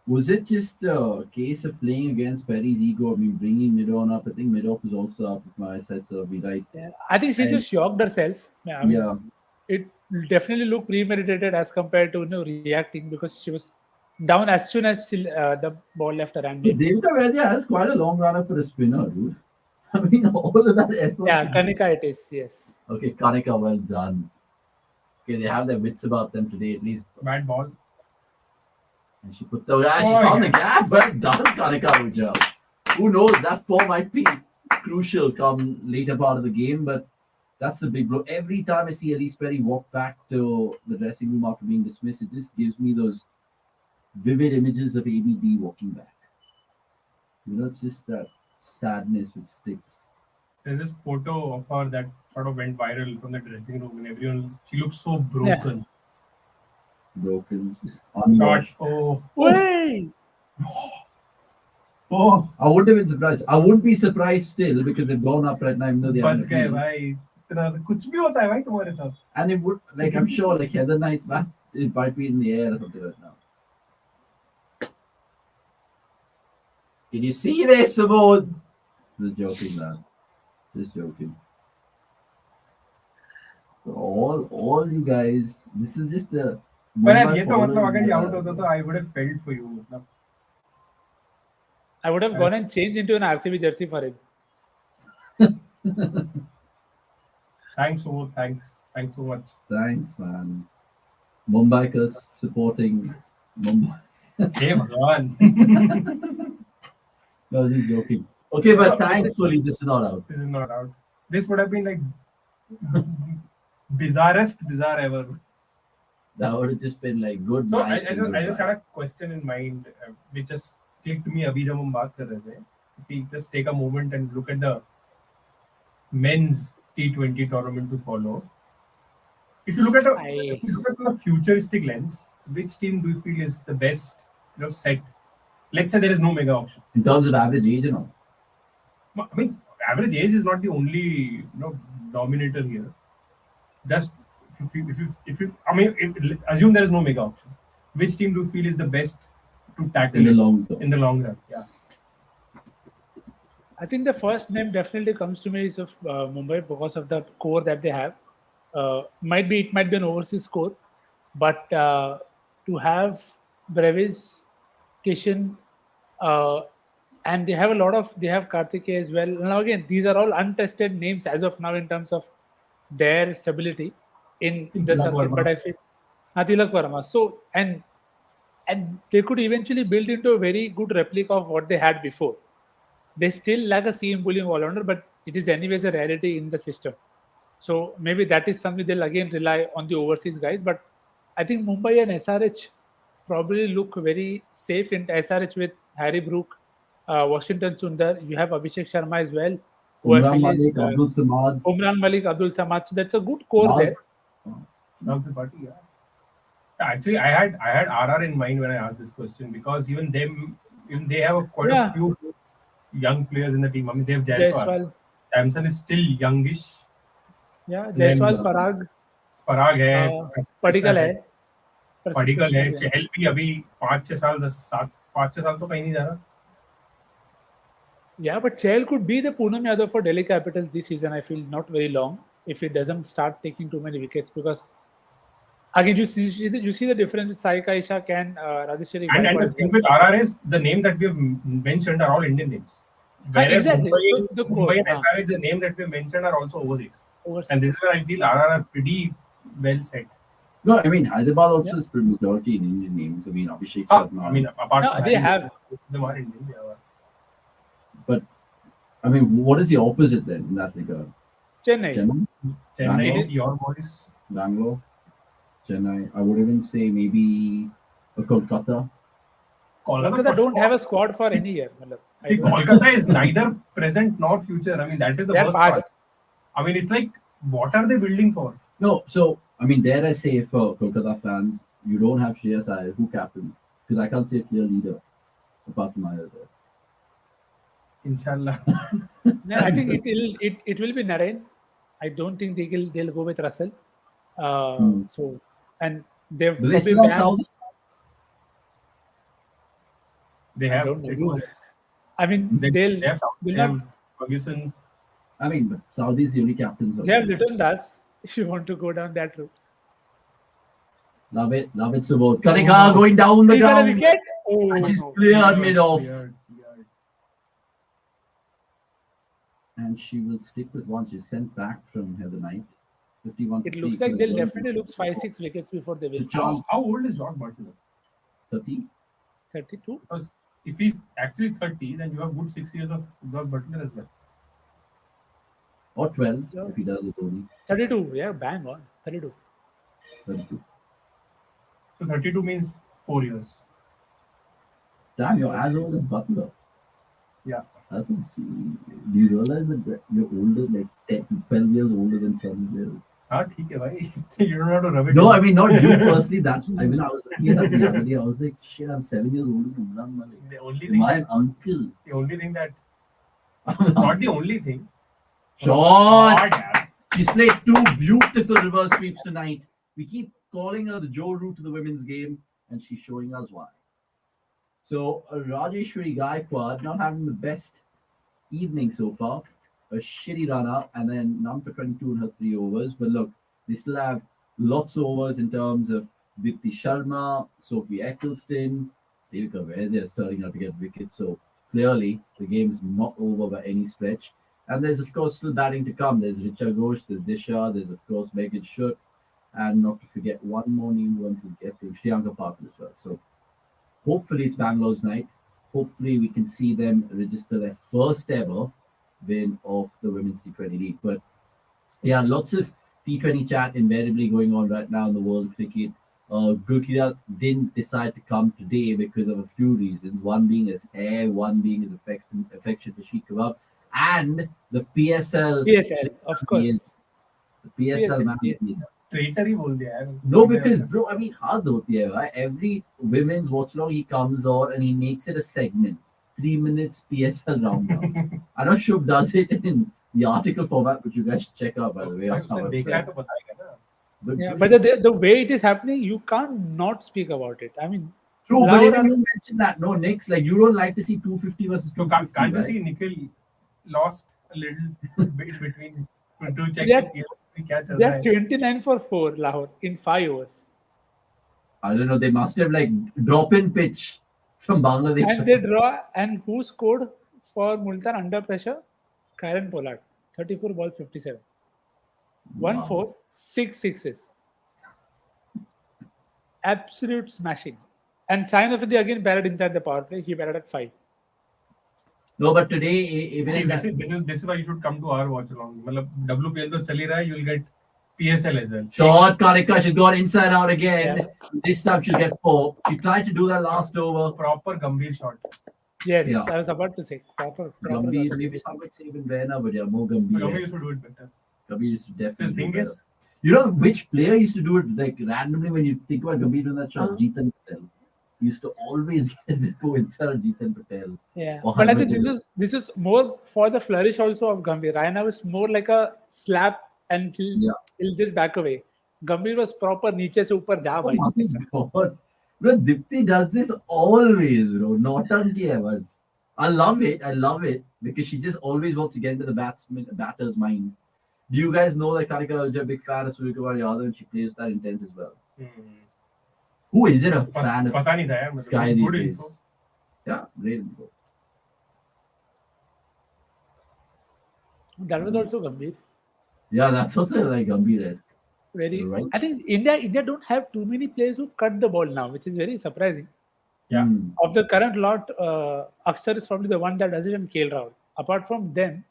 Was it just a case of playing against Perry's ego? I mean, bringing Midon up. I think Midon was also up, if my eyesight will be right. Yeah, I think she just shocked herself. I mean, it definitely looked premeditated as compared to reacting because she was down as soon as the ball left her hand. Devika Vaidya has quite a long runner for a spinner, dude. I mean, all of that effort. Yeah, Kanika it is, yes. Okay, Kanika, well done. Okay, they have their wits about them today, at least. Bad ball. And she put she found the gap. Well done, Kanika Ahuja. Who knows? That form might be crucial come later part of the game, but that's the big blow. Every time I see Elise Perry walk back to the dressing room after being dismissed, it just gives me those vivid images of ABD walking back. It's just that sadness which sticks. There's this photo of her that sort of went viral from the dressing room, and she looks so broken. Yeah. Broken. Shot. Oh. Way! Oh, I wouldn't have been surprised. I wouldn't be surprised still because they've gone up right now. Even though they haven't. कुछ भी होता है भाई तुम्हारे साथ. And it would, like, I'm sure, like Heather Knight, it might be in the air or something right now. Can you see this, Simone? Just joking, man. Just joking. So all you guys, this is just the. But ये तो मतलब अगर ये out होता तो I would have felt for you. मतलब. I would have gone and changed into an RCB jersey for him. Thanks so much. Thanks, man. Mumbaikers supporting Mumbai. Hey, Bhagwan. No, just joking. Okay, but thankfully this is not out. This would have been like bizarre ever. That would have just been like good So night. I just had a question in mind, which just clicked me abhi jab hum baat kar rahe the. If we just take a moment and look at the men's T20 tournament to follow. If you look at from a futuristic lens, which team do you feel is the best, set? Let's say there is no mega auction. In terms of average age, I mean, average age is not the only dominator here. Just assume there is no mega auction. Which team do you feel is the best to tackle in the long term? In the long run, yeah. I think the first name definitely comes to me is of Mumbai because of the core that they have. It might be an overseas core, but to have Brevis, Kishan, and they have Karthikeya as well. Now again, these are all untested names as of now in terms of their stability in the circuit. But I feel Tilak Verma. So and they could eventually build into a very good replica of what they had before. They still lack a seam bowling all-rounder, but it is anyways a rarity in the system. So maybe that is something they'll again rely on the overseas guys. But I think Mumbai and SRH probably look very safe in SRH with Harry Brook, Washington Sundar. You have Abhishek Sharma as well. Umran Malik, Abdul Samad. Umran Malik, Abdul Samad. So that's a good core there. Actually, I had RR in mind when I asked this question because even they have quite a few young players in the team. I mean, they have Jaiswal. Samson is still youngish. Yeah, Jaiswal, Parag है, Padikkal है. Padikkal है, चहल भी अभी 5-6 साल तो कहीं नहीं जा रहा. Yeah, but Chahal could be the Poonam Yadav for Delhi Capitals this season. I feel not very long if he doesn't start taking too many wickets because again you see the difference with Sai Kaishak and Rajeshwari. And the thing with RR is the names that we have mentioned are all Indian names. Whereas exactly. Mumbai and SRH, the name that we mentioned are also overseas. And this is where I feel RR are pretty well set. No, I mean Hyderabad also is pretty majority in Indian names. I mean Abhishek Sharma. I mean apart from they have them are Indian. But I mean, what is the opposite then in that regard? Chennai, your boys. Bangalore, Chennai. I would even say maybe Kolkata. Kolkata don't have a squad for any year. See, Kolkata is neither present nor future. I mean, that is the worst part. I mean, it's like, what are they building for? No, so, I mean, dare I say for Kolkata fans, you don't have Shreyas Iyer, who captain? Because I can't see a clear leader apart from Iyer there. Inshallah. I think it will be Narain. I don't think they'll go with Russell. So, and they've Saudi? They have. I mean, they'll not. Ferguson. I mean, but Saudi is the only captain. They have Litton Das if you want to go down that route. Love it, Subodh. Kanika going down the ground. Wicket? And she's cleared mid-off. And she will stick with one. She's sent back from here the night. 51. It looks like they'll definitely lose 5-6 wickets before they will. How old is Josh Butler? 30. 32. Because if he's actually 30, then you have good 6 years of Josh Butler as well. Or 12 if he does it only. 32. Yeah, bang on. 32. 32. So 32 means 4 years. Damn, you're as old as Butler. Yeah. Do you realize that you're older, like 10, 12 years older than some players? You don't have to rub it. No, I mean, not you personally. I mean, I was looking at that the other day. I was like, shit, I'm 7 years older than Umran Malik. The only thing. My uncle. The only thing that. Not the only thing. Shot! She's played 2 beautiful reverse sweeps tonight. We keep calling her the Joe Root to the women's game, and she's showing us why. So, Rajeshwari Gaikwad not having the best evening so far. A shitty run-up, and then none for 22 in her 3 overs. But look, they still have lots of overs in terms of Dipti Sharma, Sophie Eccleston, Devika Vaidya is starting out to get wickets. So, clearly, the game is not over by any stretch. And there's, of course, still batting to come. There's Richa Ghosh, there's Disha, there's, of course, Megan Schutt, and not to forget one more name we want to get to, Shriyanka Patil as well. So, hopefully it's Bangalore's night. Hopefully we can see them register their first ever win of the Women's T20 League. But yeah, lots of T20 chat invariably going on right now in the world of cricket. Gurkirat didn't decide to come today because of a few reasons. One being his hair, one being his affection for Sheikh Kebab, and the PSL. PSL, of He course. is. The PSL man. PSL. He is. Traitor ही बोल दिया यार. No, because bro, I mean, hard होती है, right? Every women's watch along he comes on and he makes it a segment, 3 minutes PSL roundup. I know Shub does it in the article format, which you guys should check out by the way. on our उसने देखा है website. तो बताएगा ना. But, Yeah, but the way it is happening, you can't not speak about it. I mean, true, but Laura- even you mentioned that, no, Knicks, like you don't like to see 250 versus So 250, can't you right? see Nikhil lost a little bit between to check They are- the PSL क्या चल they रहा are है. 29 for 4 Lahore in 5 overs. I don't know, they must have like drop in pitch from Bangladesh. And they draw, and who scored for Multan under pressure? Karen Pollard, 34 ball 57. 1-4, 6 sixes. Absolute smashing. And Sainafidi again batted inside the power play. He batted at 5. No, but today, even See, in this that, is why you should come to our watch along. मतलब WPL तो चल ही रहा है, you'll get PSL as well. short Karika, she's gone inside out again. Yeah. This time she'll get 4. She tried to do that last over. Proper गंभीर shot. Yes, Yeah. I was about to say. Proper. Gambhir, maybe some would say even Raina, but yeah, more Gambhir Gambhir. used to do it better. Gambhir used to The definitely thing do better. is, You know which player used to do it like randomly when you think about Gambhir doing that shot? Jeetan Patel. He used to always just go inside of Jeetan Patel. Yeah, Or but I think Harmanpreet. this is more for the flourish also of Gambhir. Raina was more like a slap and he'll just back away. Gambhir was proper नीचे से ऊपर जा भाई. Oh my God. Bro, Dipti does this always, bro. Nautanki hai was. I love it because she just always wants to get into the batter's mind. Do you guys know that Karika is a big fan of Suryakumar Yadav and she plays that intent as well? Who isn't a fan of पता नहीं था यार. Sky these Good days? info. Yeah, great info. That was also Gambhir. Yeah, that's also like Gambhir-esque. Very. Right. I think India don't have too many players who cut the ball now, which is very surprising. Yeah. Of the current lot, Akshar is probably the one that does it, and KL Rahul. Apart from them,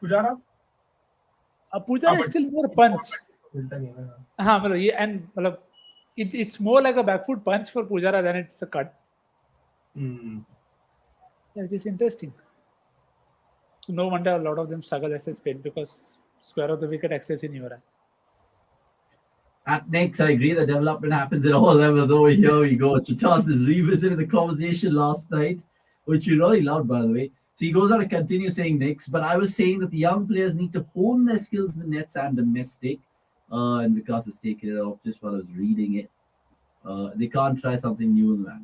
Pujara? Pujara is but still more punch. मिलता नहीं है ना. हाँ, मतलब ये and मतलब it's more like a back foot punch for Pujara than it's a cut. Hmm. Yeah, which is interesting. No wonder a lot of them struggle as a spin because square of the wicket access in your hand. At next, I agree the development happens at all levels. Over here we go. Chachant is revisiting the conversation last night, which you really loved, by the way. So he goes on to continue saying next, but I was saying that the young players need to hone their skills in the nets and domestic. And Vikas has taken it off just while I was reading it. They can't try something new in that.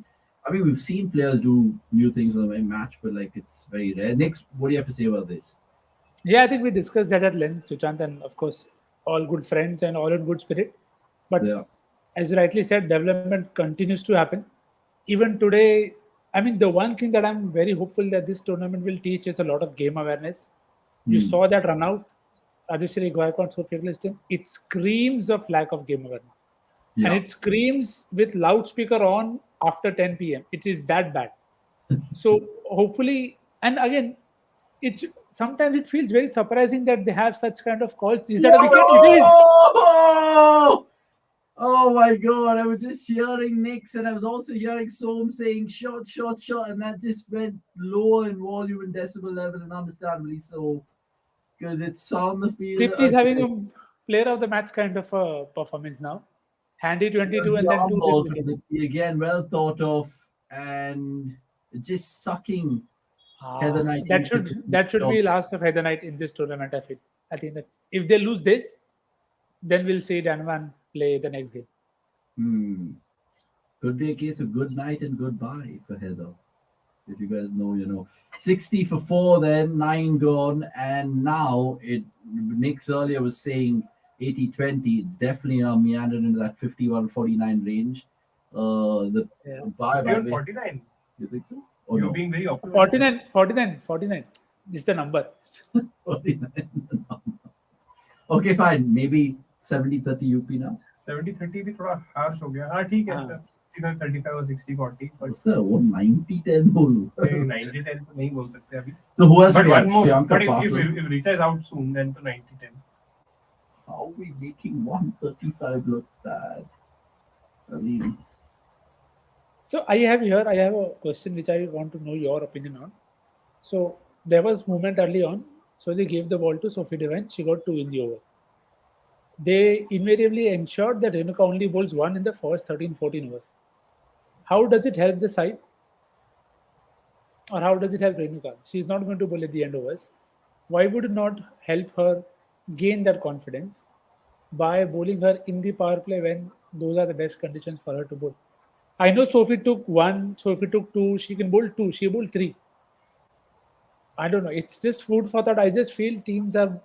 I mean, we've seen players do new things in a match, but like it's very rare. Next, what do you have to say about this? Yeah, I think we discussed that at length, Suchant, and of course, all good friends and all in good spirit. But Yeah. as you rightly said, development continues to happen. Even today, I mean, the one thing that I'm very hopeful that this tournament will teach is a lot of game awareness. You saw that run out, Adishri Gaikwad, so fearless. It screams of lack of game awareness. Yeah. And it screams with loudspeaker on after 10 p.m. It is that bad. So hopefully, and again, it's sometimes it feels very surprising that they have such kind of calls. Is that a wicket? It is. Oh my God! I was just hearing Knicks, and I was also hearing Som saying shot, shot, shot, and that just went lower in volume and decibel level, and understandably so, because it's on the field. 50 is having a player of the match kind of a performance now. Handy 22 and then Long 2 ball big from wickets. Dipti again, well thought of, and just sucking Heather Knight. That should be last of Heather Knight in this tournament. I feel. I think that if they lose this, then we'll see Danwan play the next game. Could be a case of good night and goodbye for Heather. If you guys know, you know. 60 for 4, then 9 gone, and now Nick's earlier was saying 80-20. It's definitely meandered into that 51-49 range. The bye by the way. 49. You think so? Or You're no? being very optimistic. 49 is the number. 49. Okay, fine. Maybe 70-30 UP now. 70-30 भी थोड़ा harsh हो गया. हाँ ठीक है. 65-35 और 60-40. What's that? What 90-10 बोलूं? 90-10 तो नहीं बोल सकते अभी. So who else? But we have? one more. Priyanka But if Patil. Richa is out soon, then to 90-10. How are we making 135 look bad? I mean, So I have a question which I want to know your opinion on. So there was movement early on. So they gave the ball to Sophie Devine. She got two in the over. They invariably ensured that Renuka only bowls one in the first 13, 14 overs. How does it help the side? Or how does it help Renuka? She's not going to bowl at the end overs. Why would it not help her gain that confidence by bowling her in the power play when those are the best conditions for her to bowl? I know Sophie took one, Sophie took two, she can bowl two, she bowled three. I don't know. It's just food for thought. I just feel teams are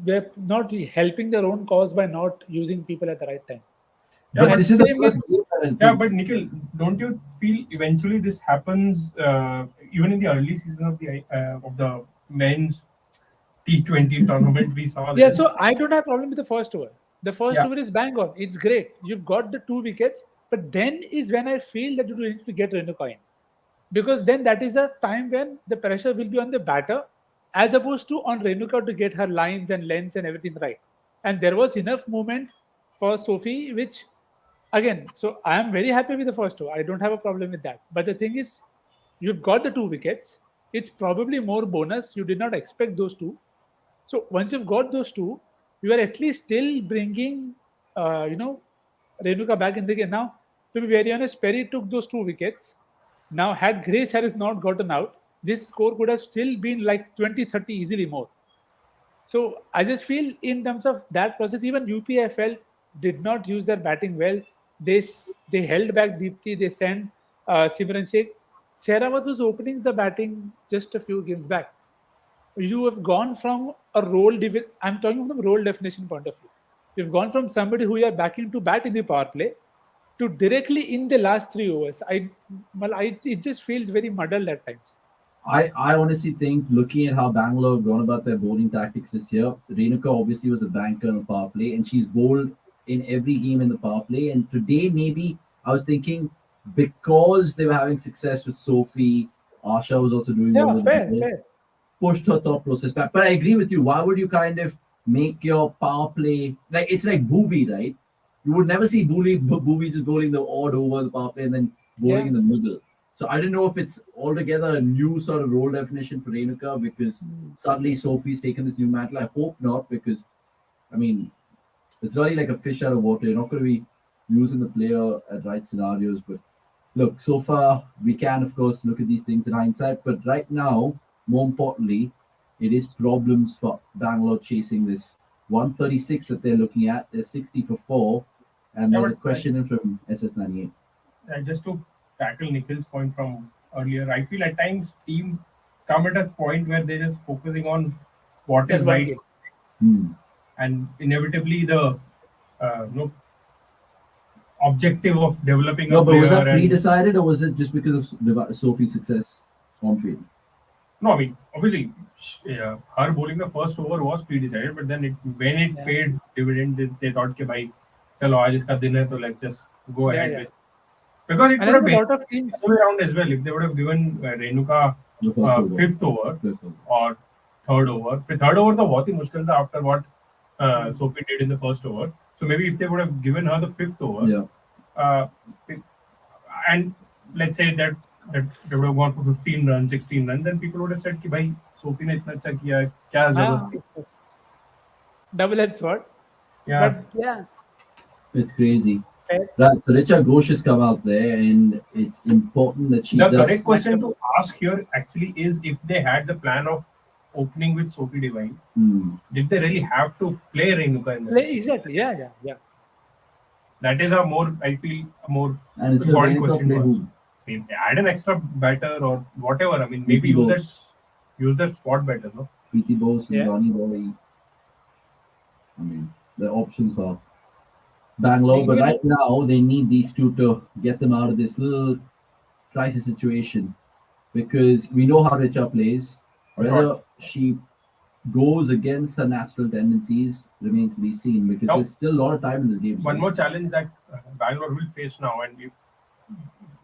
they're not helping their own cause by not using people at the right time. Yeah, but but this is the same first with game that I yeah, think. but Nikhil, don't you feel eventually this happens even in the early season of the men's T20 tournament? We saw yeah. this. So I don't have problem with the first over. The first Yeah, over is bang on. It's great. You've got the two wickets, but then is when I feel that you need to get Renuka in, because then that is a time when the pressure will be on the batter as opposed to on Renuka to get her lines and lengths and everything right. And there was enough movement for Sophie, which again, so I am very happy with the first two. I don't have a problem with that. But the thing is, you've got the two wickets. It's probably more bonus. You did not expect those two. So once you've got those two, you are at least still bringing, Renuka back in the game. Now, to be very honest, Perry took those two wickets. Now, had Grace Harris not gotten out, this score could have still been like 20, 30 easily more. So I just feel in terms of that process, even UP I felt did not use their batting well. They held back Deepthi. They sent Simran Sheikh. Sehrawat was opening the batting just a few games back. You have gone from a I'm talking from a role definition point of view. You've gone from somebody who you are backing to bat in the power play to directly in the last 3 overs. It just feels very muddled at times. I honestly think, looking at how Bangalore have gone about their bowling tactics this year, Renuka obviously was a banker on a power play, and she's bowled in every game in the power play. And today, maybe I was thinking, because they were having success with Sophie, Asha was also doing well Yeah, with the fair, balls, fair. pushed her thought process back. But I agree with you. Why would you kind of make your power play like it's like Boovie, right? You would never see Boovie just bowling the odd over the power play and then bowling Yeah. in the middle. So I don't know if it's altogether a new sort of role definition for Renuka because suddenly Sophie's taken this new mantle. I hope not, because I mean it's really like a fish out of water. You're not going to be using the player at right scenarios. But look, so far we can, of course, look at these things in hindsight. But right now, more importantly, it is problems for Bangalore chasing this 136 that they're looking at. They're 60 for four. And yeah, there's but a question in from SS98. just to tackle Nikhil's point from earlier, I feel at times team come at a point where they're just focusing on what That is one right, game. Hmm. and inevitably the objective of developing a No, but was player that and pre-decided or was it just because of Sophie's success on field? no, I mean obviously her bowling the first over was pre-decided, but then when it Yeah. paid dividend, they thought कि भाई चलो आज इसका दिन है तो let's just go Yeah, ahead yeah. with, because it And could I have think a been lot of teams. the other way around as well. If they would have given Renuka The first over. fifth over First over. or third over, फिर third over तो बहुत ही मुश्किल था after what Sophie did in the first over. So maybe if they would have given her the fifth over, Yeah. uh, and let's say that they would have gone for 15 runs, 16 runs, then people would have said कि भाई Sophie ने इतना अच्छा किया है, क्या जरूरत थी? Of course. Double-edged sword. Yeah, But yeah, It's crazy. fair. Right, so Richa Ghosh has come out there, and it's important that she the does. correct question to ask here actually is if they had the plan of opening with Sophie Devine, did they really have to play Renuka in that? Exactly. Yeah, yeah, yeah. That is I feel, a more And it's important Renuka question play to ask. who? I mean, add an extra batter or whatever. I mean, maybe use that spot better, no? Preeti Bose and Yeah. Ronnie Boy. I mean, the options are Bangalore, but Even right now they need these two to get them out of this little crisis situation because we know how Richa plays. Sure. Whether she goes against her natural tendencies remains to be seen because Now, there's still a lot of time in this game. one more challenge that Bangalore will face now, and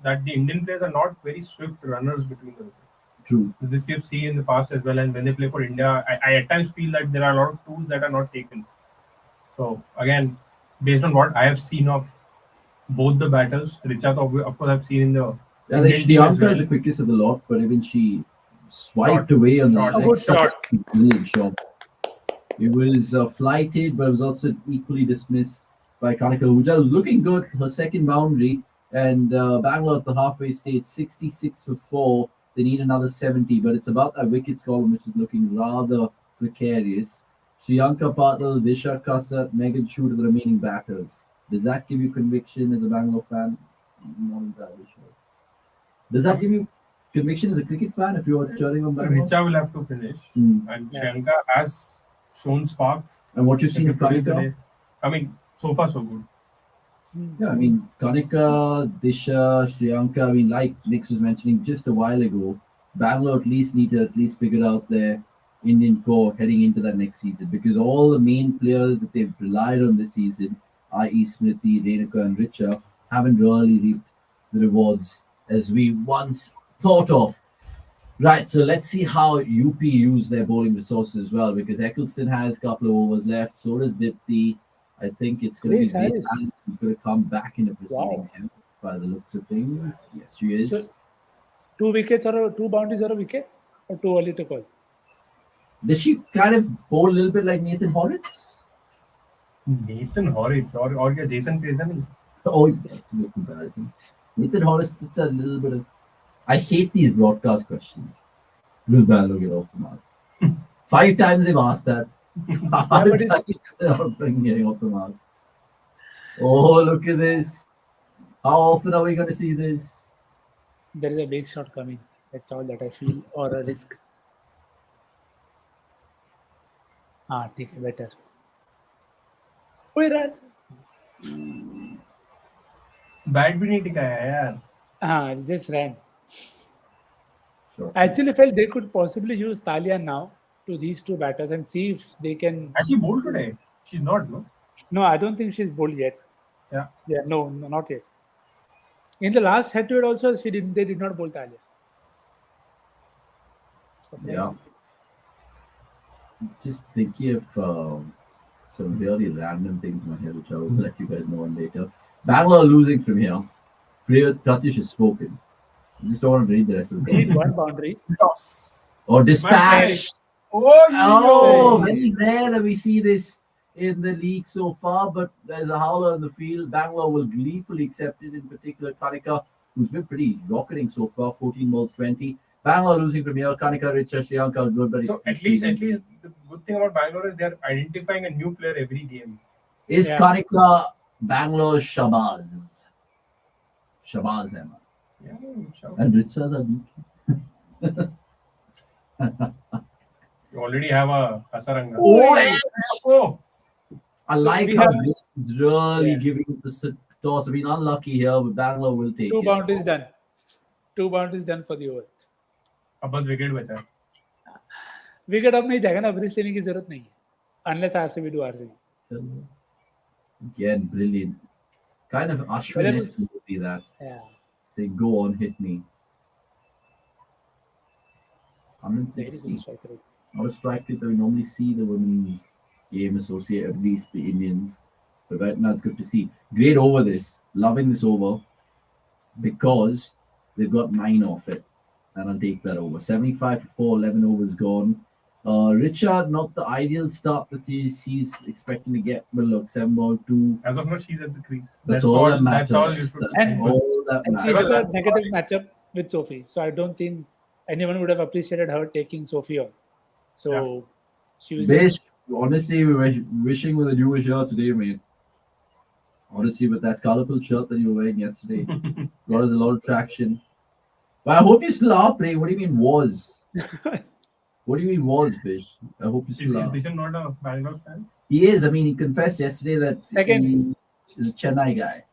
that the Indian players are not very swift runners between the wickets. True. This we've seen in the past as well, and when they play for India, I at times feel that there are a lot of tools that are not taken. So again, based on what I have seen of both the batters. Richa, of course, I've seen in the Yeah, like Indian team as Shriyanka is the well. quickest of the lot, but even she swiped Shot, away on shot, the A good leg. shot. Brilliant shot. It was flighted, but it was also equally dismissed by Kanika Ahuja, who's looking good. Her second boundary, and Bangalore at the halfway stage, 66 for 4. They need another 70, but it's about that wickets column, which is looking rather precarious. Shriyanka Patil, Disha Kasat, Megan Shute are the remaining batters. Does that give you conviction as a Bangalore fan? Not entirely sure. Does that give you conviction as a cricket fan if you're cheering on Bangalore? Richa will have to finish, and Yeah. Shriyanka has shown sparks. And what you've seen of Today. Kanika? I mean, so far so good. Yeah, I mean, Kanika, Disha, Shriyanka, I mean, like Nix was mentioning just a while ago, Bangalore at least need to at least figure out their Indian core heading into that next season, because all the main players that they've relied on this season, i.e. Smriti, Renuka and Richa, haven't really reaped the rewards as we once thought of. Right, so let's see how UP use their bowling resources as well, because Eccleston has a couple of overs left, so does Dipti. I think it's going to be Grace Grace Harris. Harris who's going to come back in the proceedings Wow. here, by the looks of things. Yes, she is. So, 2 wickets or 2 boundaries or a wicket, or too early to call? Does she kind of bowl a little bit like Nathan Horitz? Nathan Horitz or your Jason Krishnan. Oh, that's a good comparison. Nathan Horitz, that's a little bit of. I hate these broadcast questions. Will Bangalore get off the mark? 5 times they've asked that. How but many times they're not getting off the mark? Oh, look at this. How often are we going to see this? There is a big shot coming. That's all that I feel, or a risk. Take it better. कोई run. Bat भी नहीं टिकाया यार. It just ran. Sure. I actually felt they could possibly use Talia now to these two batters and see if they can. Has she bowled today? She's not, no? No, I don't think she's bowled yet. Yeah. Yeah, no, not yet. In the last head-to-head also, they did not bowl Talia. Yeah. Just thinking of some really random things in my head, which I will let you guys know on later. Bangalore losing from here. Pratish has spoken. I just don't want to read the rest of the They need thing. one boundary. Toss. Or dispatch. Smash. Oh, Very rare that we see this in the league so far, but there's a howler in the field. Bangalore will gleefully accept it, in particular Kanika, who's been pretty rocketing so far, 14 balls, 20. Bangalore losing from here, Kanika, Richa, Shriyanka, good, but So at least the good thing about Bangalore is they're identifying a new player every game. Is Kanika Bangalore's Shabazz? Shabazz Ahmed. Yeah, sure. And Richa the You already have a Hasaranga. Oh, I like we how have- Grace is really giving it the toss. I mean, unlucky here, but Bangalore will take 2 it. boundaries done. 2 boundaries done for the over. अब बस wicket बचा. Wicket अब नहीं जाएगा ना, bridge लेने की जरूरत नहीं है, unless RCB do RCB. So, again, brilliant. Kind of Ashwin-esque would be that. Yeah. Say, go on, hit me. Very 160. good strike rate. Not a strike rate that we normally see the women's game associate, at least the Indians. But right now it's good to see. Great over this. Loving this over because they've got 9 off it. And I'll take that over. 75 for 4, 11 overs gone. Richard, not the ideal start that he's expecting to get. But look, 7 ball 2. As of now, she's at the crease. That's all that matters. That's all you should That's And- all that And she matters. was a negative matchup with Sophie, so I don't think anyone would have appreciated her taking Sophie on. So she was. Bish, honestly, we were wishing with a newer shirt today, mate. Honestly, with that colorful shirt that you were wearing yesterday, got us a lot of traction. But I hope you still are playing. What do you mean was? What do you mean was, Bish? I hope you Is still are. Bishan not a Bangalore fan? He is. I mean, he confessed yesterday that Second. he is a Chennai guy.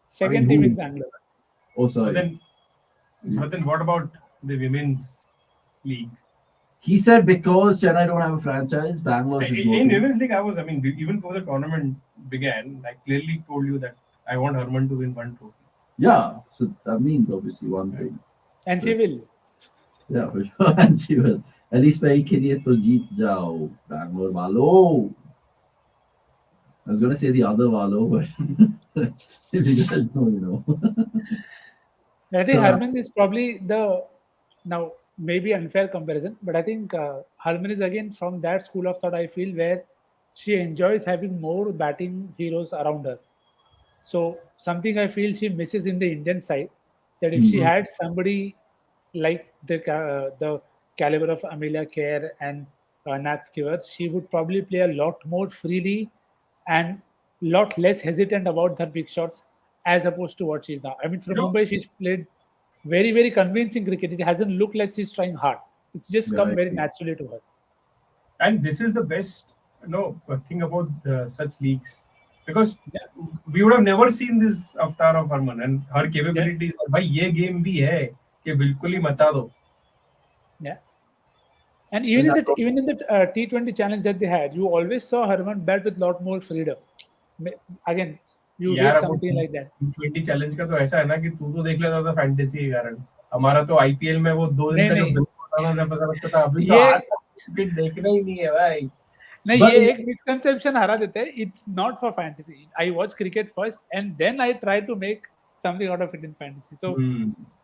Second I mean, team who- is Bangalore. Oh, But sorry. then what about the women's league? He said because Chennai don't have a franchise, Bangalore is In working. women's league, even before the tournament began, I clearly told you that I want Herman to win one trophy. Yeah, so that means obviously one thing. And she will. Yeah, for sure. And she will. At least मेरी के लिए तो जीत जाओ, Bangalore वालों. I was going to say the other Walo, but If you guys know. I think So, Harman is probably the now maybe unfair comparison, but I think Harman is again from that school of thought. I feel where she enjoys having more batting heroes around her. So something I feel she misses in the Indian side, that if she mhm. had somebody like the caliber of Amelia Kerr and Nat Skipper, she would probably play a lot more freely and lot less hesitant about her big shots as opposed to what she's now. I mean, from You know, Mumbai, she's played very convincing cricket. It hasn't looked like she's trying hard. It's just Yeah, I come very agree. naturally to her. and this is the best thing about such leagues, because Yeah, we would have never seen this avatar of Harman and her yeah, capabilities. भाई ये game भी है कि बिल्कुल ही मचा दो. yeah. And And even in that's the even in the T20 challenge that they had, you always saw Herman bat with a lot more freedom. Ma- Again, you यार wish अब something like that. T20 challenge का तो ऐसा है ना कि तू तो देख लेता था फैंटेसी के कारण. हमारा तो आईपीएल में वो 2 दिन नहीं का जो नहीं ब्रेक होता था जब पता लगता था अभी तो ये आज क्रिकेट देखना ही नहीं है भाई. नहीं but ये एक मिसकंसेप्शन हरा देते हैं. It's not for fantasy. I watch cricket first and then I try to make something out of it in fantasy. So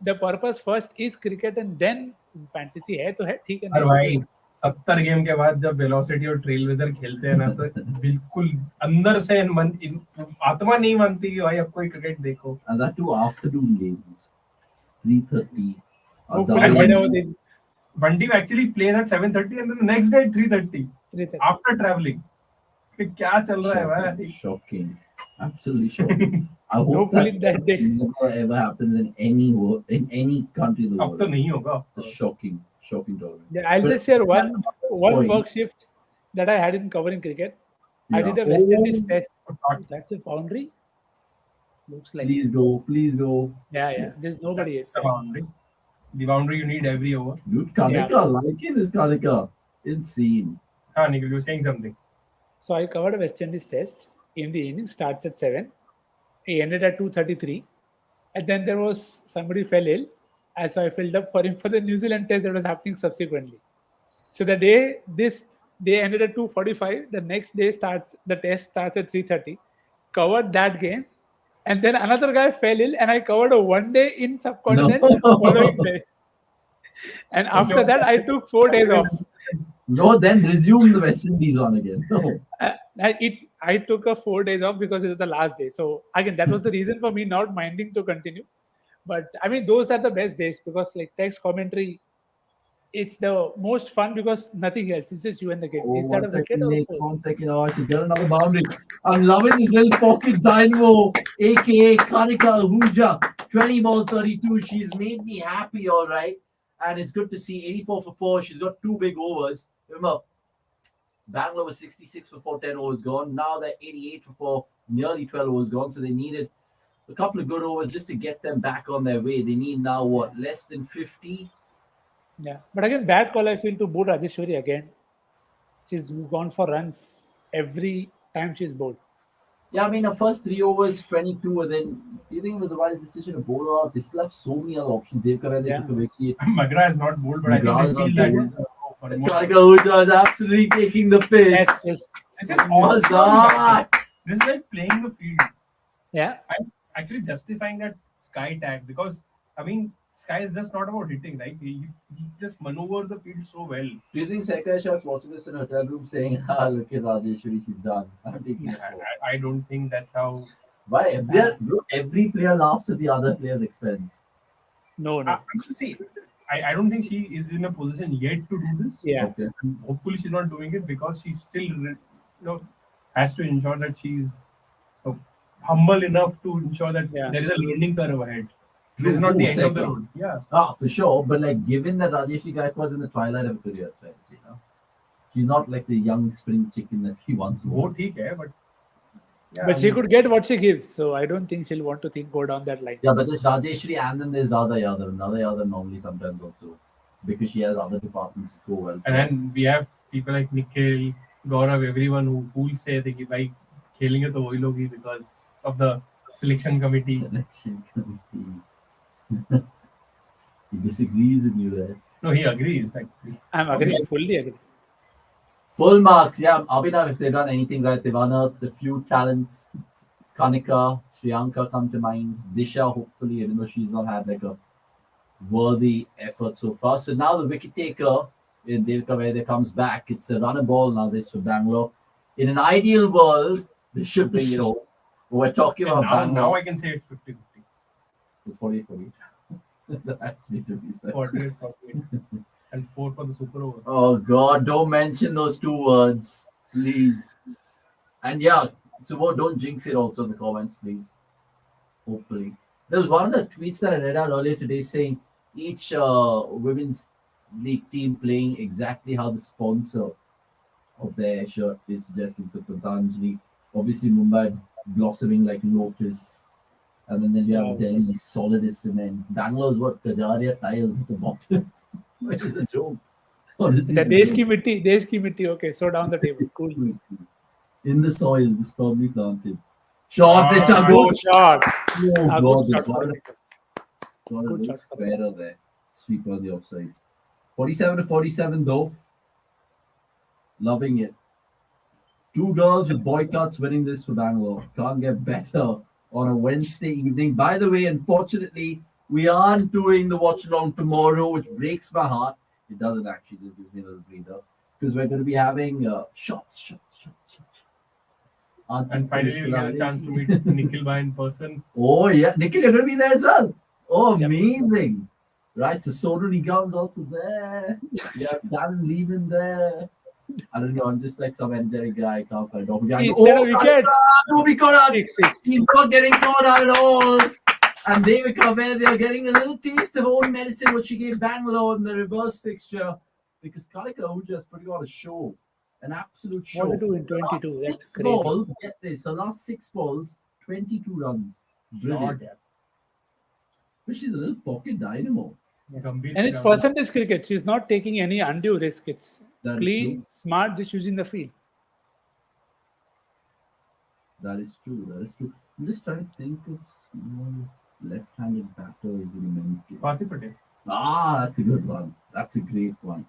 the purpose first is cricket and then fantasy है तो है ठीक है और नहीं तो भाई फिर 70 गेम के बाद जब वेलोसिटी और ट्रेल ब्लेजर खेलते हैं ना तो बिल्कुल अंदर से आत्मा नहीं मानती कि भाई अब कोई क्रिकेट देखो. and that too afternoon games, 3:30. hopefully And मेरा वो Bunty, दिन Bunty actually plays at 7:30 and then the next day at 3:30 3:30. after traveling. कि क्या चल रहा है भाई. Shocking. Absolutely shocking. I hope Hopefully that that day. never ever happens in any in any country in the अब world. तो नहीं होगा. It's a shocking tournament. Yeah, I'll But just share that's the one point. work shift that I had in covering cricket. I Yeah. did a West Indies Oh, test. That's a boundary. Looks like please go, please go. yeah. Yes. There's nobody That's yet. the boundary. The boundary you need every over. Dude, Kanika, liking this Kanika. Insane. हाँ Nikhil, you were saying something. So I covered a West Indies test. In the inning starts at 7. He ended at 2:33, and then there was somebody fell ill, and so I filled up for him for the New Zealand test that was happening subsequently. So the day this day ended at 2:45. The next day the test starts at 3:30. Covered that game, and then another guy fell ill, and I covered a one day in subcontinent following day. And after that, I took 4 days off. No, then resume the West Indies one again. No. I took a 4 days off because it was the last day. So again, that was the reason for me not minding to continue. But I mean, those are the best days because like text commentary, it's the most fun because nothing else. It's just you and the game. Oh, Is that one a wicket second, or a Nick. four? 1 second. Oh, she's got another boundary. I'm loving this little pocket dynamo, aka Kanika Huja. 20 ball 32. She's made me happy, all right. And it's good to see 84 for 4. She's got 2 big overs. Remember, Bangalore was 66 for 4, 10 overs gone. Now they're 88 for 4, nearly 12 overs gone. So they needed a couple of good overs just to get them back on their way. They need now what, less than 50? Yeah. But again, bad call I feel to boot Rajeshwari again. She's gone for runs every time she's bowled. Yeah, I mean, her first 3 overs, 22, and then do you think it was a wise decision to bowl her out? They still have so many other options. They've got Yeah. a wicket. Magra is not bold, but McGrath I is think not they feel bold. that Kanika Huja is absolutely taking the piss. Yes, yes. this is What's awesome. that? This is like playing the field. Yeah. I'm actually justifying that Sky tag because I mean Sky is just not about hitting, right? He just maneuvers the field so well. Do you think Sekai Shah's watching this in a hotel room saying, ah, look at Rajeshwari, she's done. I'm taking it. I don't think that's how. Why? Every player laughs at the other player's expense. No, no. See, I don't think she is in a position yet to do this. Yeah. Okay. And hopefully she's not doing it because she still has to ensure that she's humble enough to ensure that Yeah. there is a learning curve ahead. True, This is not the true, end of the second. road. Yeah. Ah, for sure. But like, given that Rajeshwari Gaikwad in the twilight of her career, right? You know, she's not like the young spring chicken that she once वो was. ठीक है, but yeah, But she could get what she gives. So I don't think she'll want to go down that line. Yeah, but there's Rajeshwari and then there's Dada Yadav. Dada Yadav normally sometimes also because she has other departments to go well. And then we have people like Nikhil, Gaurav, everyone who will say that भाई खेलेंगे तो वही लोग ही because of the selection committee. Selection committee. He disagrees with you there. No, he agrees actually. I'm agreeing, fully agree. Full marks, yeah. Abhinav, if they've done anything right, they've unearthed a few talents. Kanika, Sriyanka come to mind. Disha, hopefully, even though she's not had like a worthy effort so far. So now the wicket taker in Devika Vaidya comes back. It's a runner ball now, this for Bangalore. In an ideal world, this should bring it home. We're talking about now Bangalore. I can say it's 50-50. It's 48. Actually, to be fair. 48. And 4 for the super over. Oh God, don't mention those two words, please. And yeah, so don't jinx it also in the comments, please. Hopefully. There was one of the tweets that I read out earlier today saying each women's league team playing exactly how the sponsor of their shirt is suggesting. So Patanjali, obviously Mumbai blossoming like lotus. And then you have Delhi solid as cement. Bangalore's what Kajaria tiles at the bottom. Which is a joke. Honestly, Desh ki mitti. Okay, so down the table. Cool. In the soil, just firmly planted. Shot, it's a good good shot. Oh God, Good shot. got a Good little shot. squarer there. Sweeper on the offside. 47-47 though. Loving it. Two girls with boycotts winning this for Bangalore. Can't get better on a Wednesday evening. By the way, unfortunately, we aren't doing the watch along tomorrow, which breaks my heart. It doesn't actually, just gives me a little breather. Because we're going to be having shots. And finally, we get a chance to meet Nikhil Bhai in person. Oh, yeah. Nikhil, you're going to be there as well. Oh, Yep. amazing. Right, so Sodu Nigam's also there. Yeah, Darren Lehman there. I don't know, I'm just like some angelic guy. I can't find out. He set a wicket. Don't be caught out. 6. He's not getting caught out at all. And Devika Vaidya, they're getting a little taste of own medicine, which she gave Bangalore in the reverse fixture. Because Kalika Ahuja is putting on a show. An absolute show. 42 in 22. Last That's 6 crazy. balls, get this, her last 6 balls, 22 runs. Brilliant. Shot, But she's a little pocket dynamo. Gambhir And it's Chidambaram. percentage cricket. She's not taking any undue risk. It's That is clean, true. smart, just using the field. That is true. I'm just trying to think of small left-handed batters in the men's game. Parthiv Patel. Ah, that's a good one. That's a great one.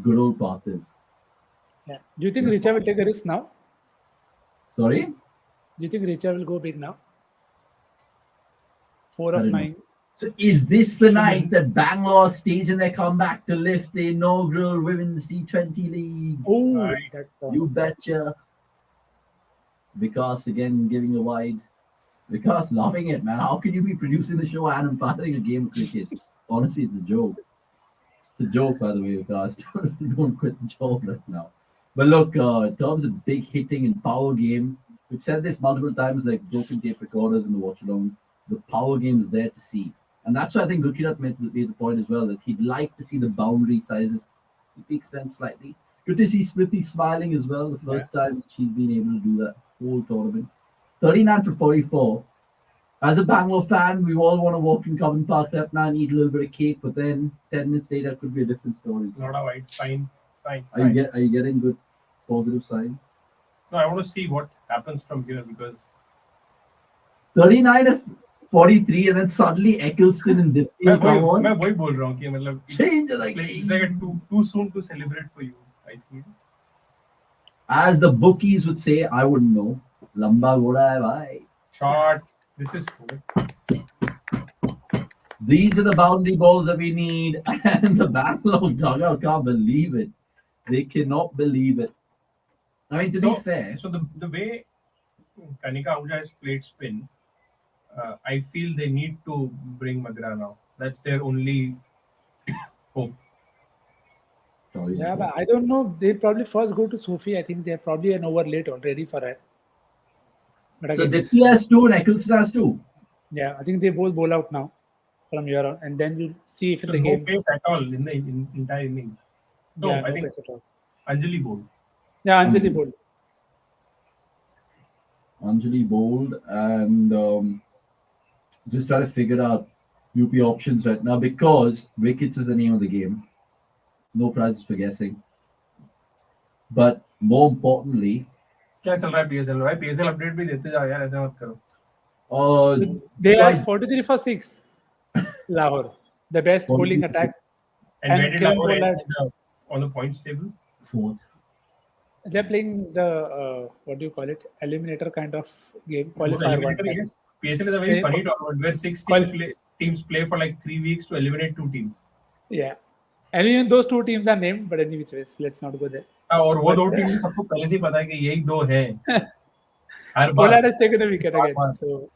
Good old Parthiv. Yeah. Do you think Yeah. Richa will take a risk now? Sorry? Do you think Richa will go big now? 4 I of don't know. 9. So is this the night that Bangalore stage in their comeback to lift the inaugural Women's T20 League? Oh, Right. that You betcha. Vikas again giving a wide. Vikas loving it, man. How can you be producing the show and imparting a game of cricket? Honestly, it's a joke. It's a joke, by the way, Vikas. Don't quit the job right now. But look, in terms of big hitting and power game, we've said this multiple times, like broken tape recorders in the watch along. The power game is there to see. And that's why I think Gurkirat made the point as well, that he'd like to see the boundary sizes be expand slightly. Good to see Smriti smiling as well. The first time she's been able to do that whole tournament. 39 for 44. As a Bangalore fan, we all want to walk in Covent Park right now and eat a little bit of cake, but then 10 minutes later, it could be a different story. Not a white. Fine. Are you getting good positive signs? No, I want to see what happens from here because 39 of 43, and then suddenly Eccleston and Dipty come on. मैं वही बोल रहा हूँ कि मतलब Change the it's like too soon to celebrate for you. I feel. As the bookies would say, I wouldn't know. Lamba goda hai bhai. Shot. This is good. These are the boundary balls that we need, and the Bangalore dugout can't believe it. They cannot believe it. I mean, to be fair, So the way Kanika Ahuja has played spin, I feel they need to bring Magra now. That's their only hope. sorry, Yeah, but I don't know. They'll probably first go to Sophie. I think they're probably an over late already for her. But so again, Dipty has 2 and Eccleston has 2. yeah, I think they both bowl out now from here on, and then we'll see if So the no game. pace at all in the entire innings. No, Yeah, I think pace at all. Anjali bowled. Yeah, Anjali bowled. Anjali bowled, and just try to figure out UP options right now because wickets is the name of the game. No prizes for guessing. But more importantly, क्या चल रहा है PSL में? भाई PSL update भी देते जाओ यार, ऐसे मत करो. uh, They Right. are 43 for 6. Lahore, the best 43 bowling for attack. And And where did Kiran Lahore bowled end on the points table? 4th. They're playing the what do you call it? Eliminator kind of game, qualifier one. Eliminator, yes. PSL is a very They- funny tournament where teams play for like 3 weeks to eliminate 2 teams. Yeah, and even those 2 teams are named, but any which ways, let's not go there. और वो But, 2 team सबको पहले से ही पता है कि यही 2 हैं. हर बार. Pollard has taken a wicket bar again. Bar. So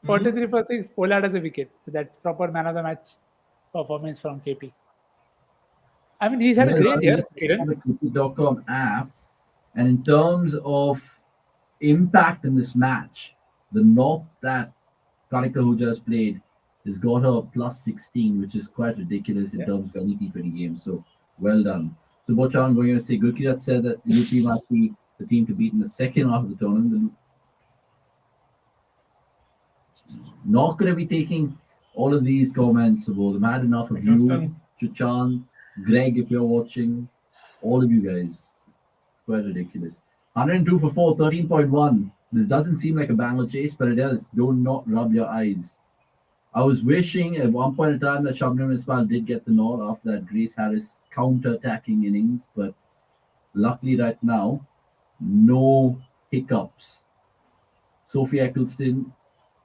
43 for 6, Pollard has a wicket. So that's proper man of the match performance from KP. I mean, he's had a Well, great year, let's look Kiran. at the cricket.com app, and in terms of impact in this match, the knock that Kanika Huja has played has got her plus 16, which is quite ridiculous in terms of any T20 game. So well done. So Watchalong, we're going to say Gurkirat said that UP might be the team to beat in the second half of the tournament. Not going to be taking all of these comments about the mad enough of you, Chuchan, Greg, if you're watching, all of you guys. Quite ridiculous. 102 for 4, 13.1. This doesn't seem like a Bangalore chase, but it does. Do not rub your eyes. I was wishing at one point in time that Shabnam Ismail did get the nod after that Grace Harris counter-attacking innings, but luckily right now, no hiccups. Sophie Eccleston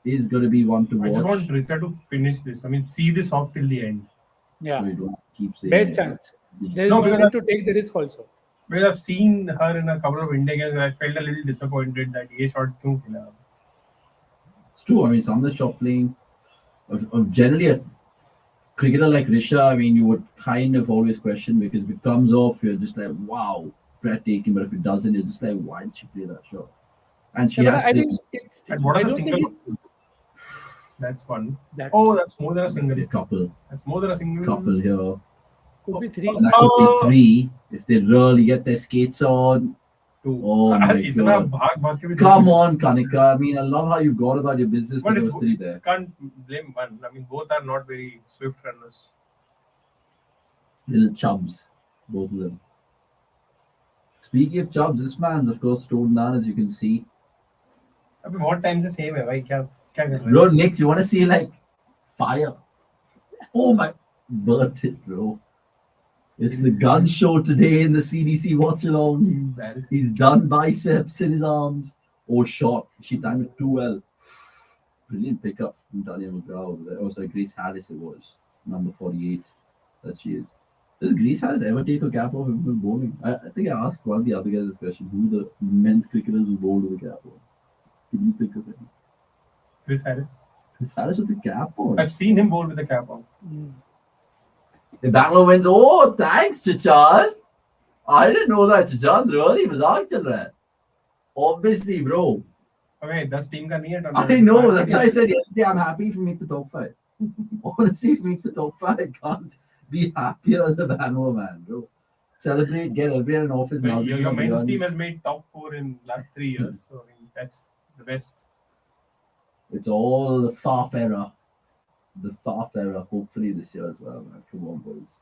is going to be one to watch. I just want Rita to finish this. I mean, see this off till the end. Yeah, We don't keep saying best it. chance. There is No, no because need to take the risk also. Because I've seen her in a couple of India games where I felt a little disappointed that ये shot क्यों खेला. It's true. I mean, some of the shot playing of generally a cricketer like Risha, I mean, you would kind of always question because if it comes off, you're just like, wow, breathtaking. But if it doesn't, you're just like, why did she play that shot? And she Yeah, has but I played think it's. And what I are the don't think single? it, That's one. that Oh, that's more than a single. a couple That's more than a single. here. could be 3. And that could be 3 if they really get their skates on. 2. Oh my इतना God. भाग के भी Come on, Kanika. I mean, I love how you've gone about your business, but But there it's was 3 there. can't blame one. I mean, both are not very swift runners. Little chubs, both of them. Speaking of chubs, this man's, of course, toned down, as you can see. I mean, what time is same है भाई क्या क्या कर रहे हैं? Bro, Nix, you want to see like fire? Oh my, burnt it, bro. It's the gun show today in the CDC Watchalong. Embarrassing. He's done biceps in his arms. Oh, shot. She timed it too well. Brilliant pickup from Tanya McGraw over there. Oh, sorry, Grace Harris it was. Number 48. That she is. Does Grace Harris ever take her cap off if been bowling? I think I asked one of the other guys this question. Who the men's cricketers who bowled with the cap on? Can you think of any? Chris Harris. Grace Harris with the cap on? I've seen him bowl with the cap on. The Bangalore wins. Oh, thanks, Chachan. I didn't know that, Chachan. Really? मजाक चल रहा है. Obviously, bro. Okay, 10 team का नहीं है. I know. That's why I said yesterday I'm happy if we make the top 5. Honestly, if we make the top 5, I can't be happier as a Bangalore man, bro. Celebrate, get everyone in office now. Your men's team has made top 4 in last 3 years. So, I mean, that's the best. It's all the Faf era. The Faf era, hopefully this year as well, man. Come on, boys.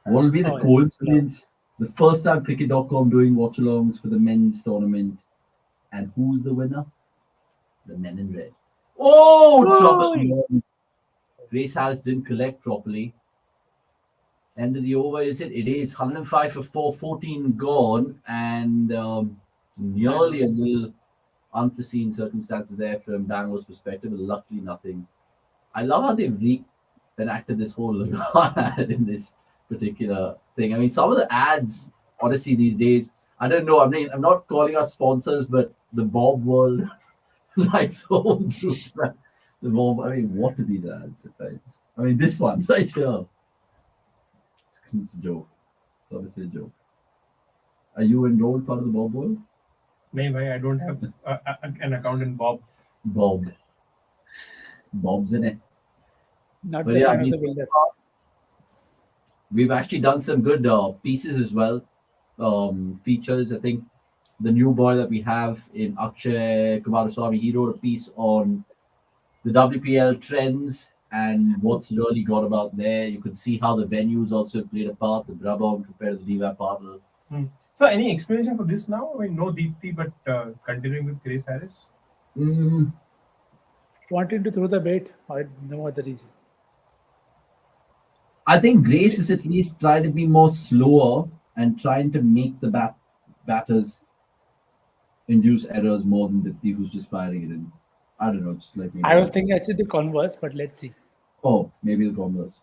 What will be the coincidence? The first time cricket.com doing watch-alongs for the men's tournament. And who's the winner? The men in red. Oh, trouble. Grace Harris didn't collect properly. End of the over, is it? It is 105 for 4, 14 gone. And nearly a little unforeseen circumstances there from Bangalore's perspective, but luckily nothing. I love how they've reenacted this whole Lagan ad in this particular thing. I mean, some of the ads, honestly, these days, I don't know. I mean, I'm not calling out sponsors, but the Bob world, like so true. The Bob, I mean, what are these ads at times? I mean, this one right here. It's a joke. It's obviously a joke. Are you enrolled part of the Bob world? No, bhai, I don't have an account in Bob. Bob's in it. Not But the yeah, fan of the builder. we've actually done some good pieces as well. Features. I think the new boy that we have in Akshay Kumaraswamy, he wrote a piece on the WPL trends and what's really got about there. You could see how the venues also played a part, the Brabham compared to the Diva Partner. So, any explanation for this now? I mean, no Deepthi, but continuing with Grace Harris? Wanting to throw the bait or no other reason. I think Grace is at least trying to be more slower and trying to make the batters induce errors more than Dipti, who's just firing it in. I don't know, just like me. I was thinking actually the converse, but let's see. Oh, maybe the Converse.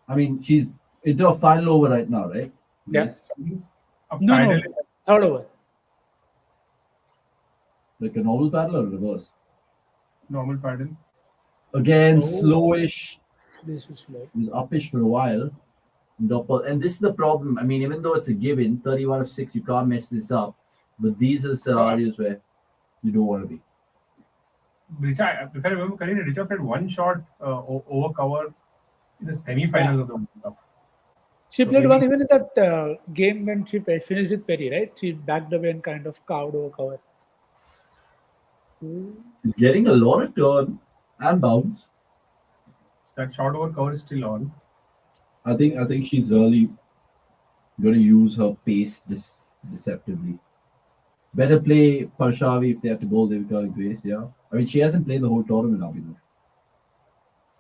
I mean, she's into a final over right now, right? Yeah. Yes. No, third over. Like a normal paddle or reverse? Normal paddle. Again, Oh. slowish. This was slow. It was uppish for a while. And this is the problem. I mean, even though it's a given, 31 of 6, you can't mess this up. But these are scenarios where you don't want to be. Richa, if I remember correctly, Richa played one shot over cover in the semi-finals of the World Cup. She So played maybe- one even in that game when she finished with Perry, right? She backed away and kind of carved over cover. She's getting a lot of turn and bounce. That shot over cover is still on. I think she's really going to use her pace deceptively. Better play Parshavi if they have to bowl Devika and Grace, yeah. I mean, she hasn't played the whole tournament now, you know.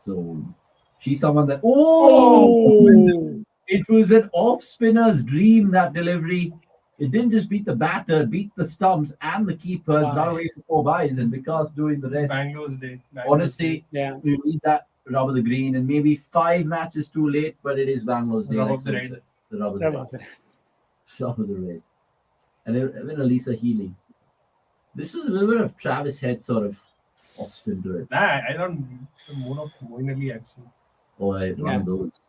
So she's someone that. Oh! It was an off spinner's dream, that delivery. It didn't just beat the batter, it beat the stumps and the keeper. It's not away for 4 byes, and because doing the rest. Bangalore's day. Honestly, Yeah. we need that rub of the green, and maybe 5 matches too late, but it is Bangalore's day. Rub like of the Sol red. said. The rub of the red. Rub of the red. And even Elisa Healy. This is a little bit of Travis Head sort of off spin to it. Nah, I don't. More of Moeen Ali actually. Or one of those.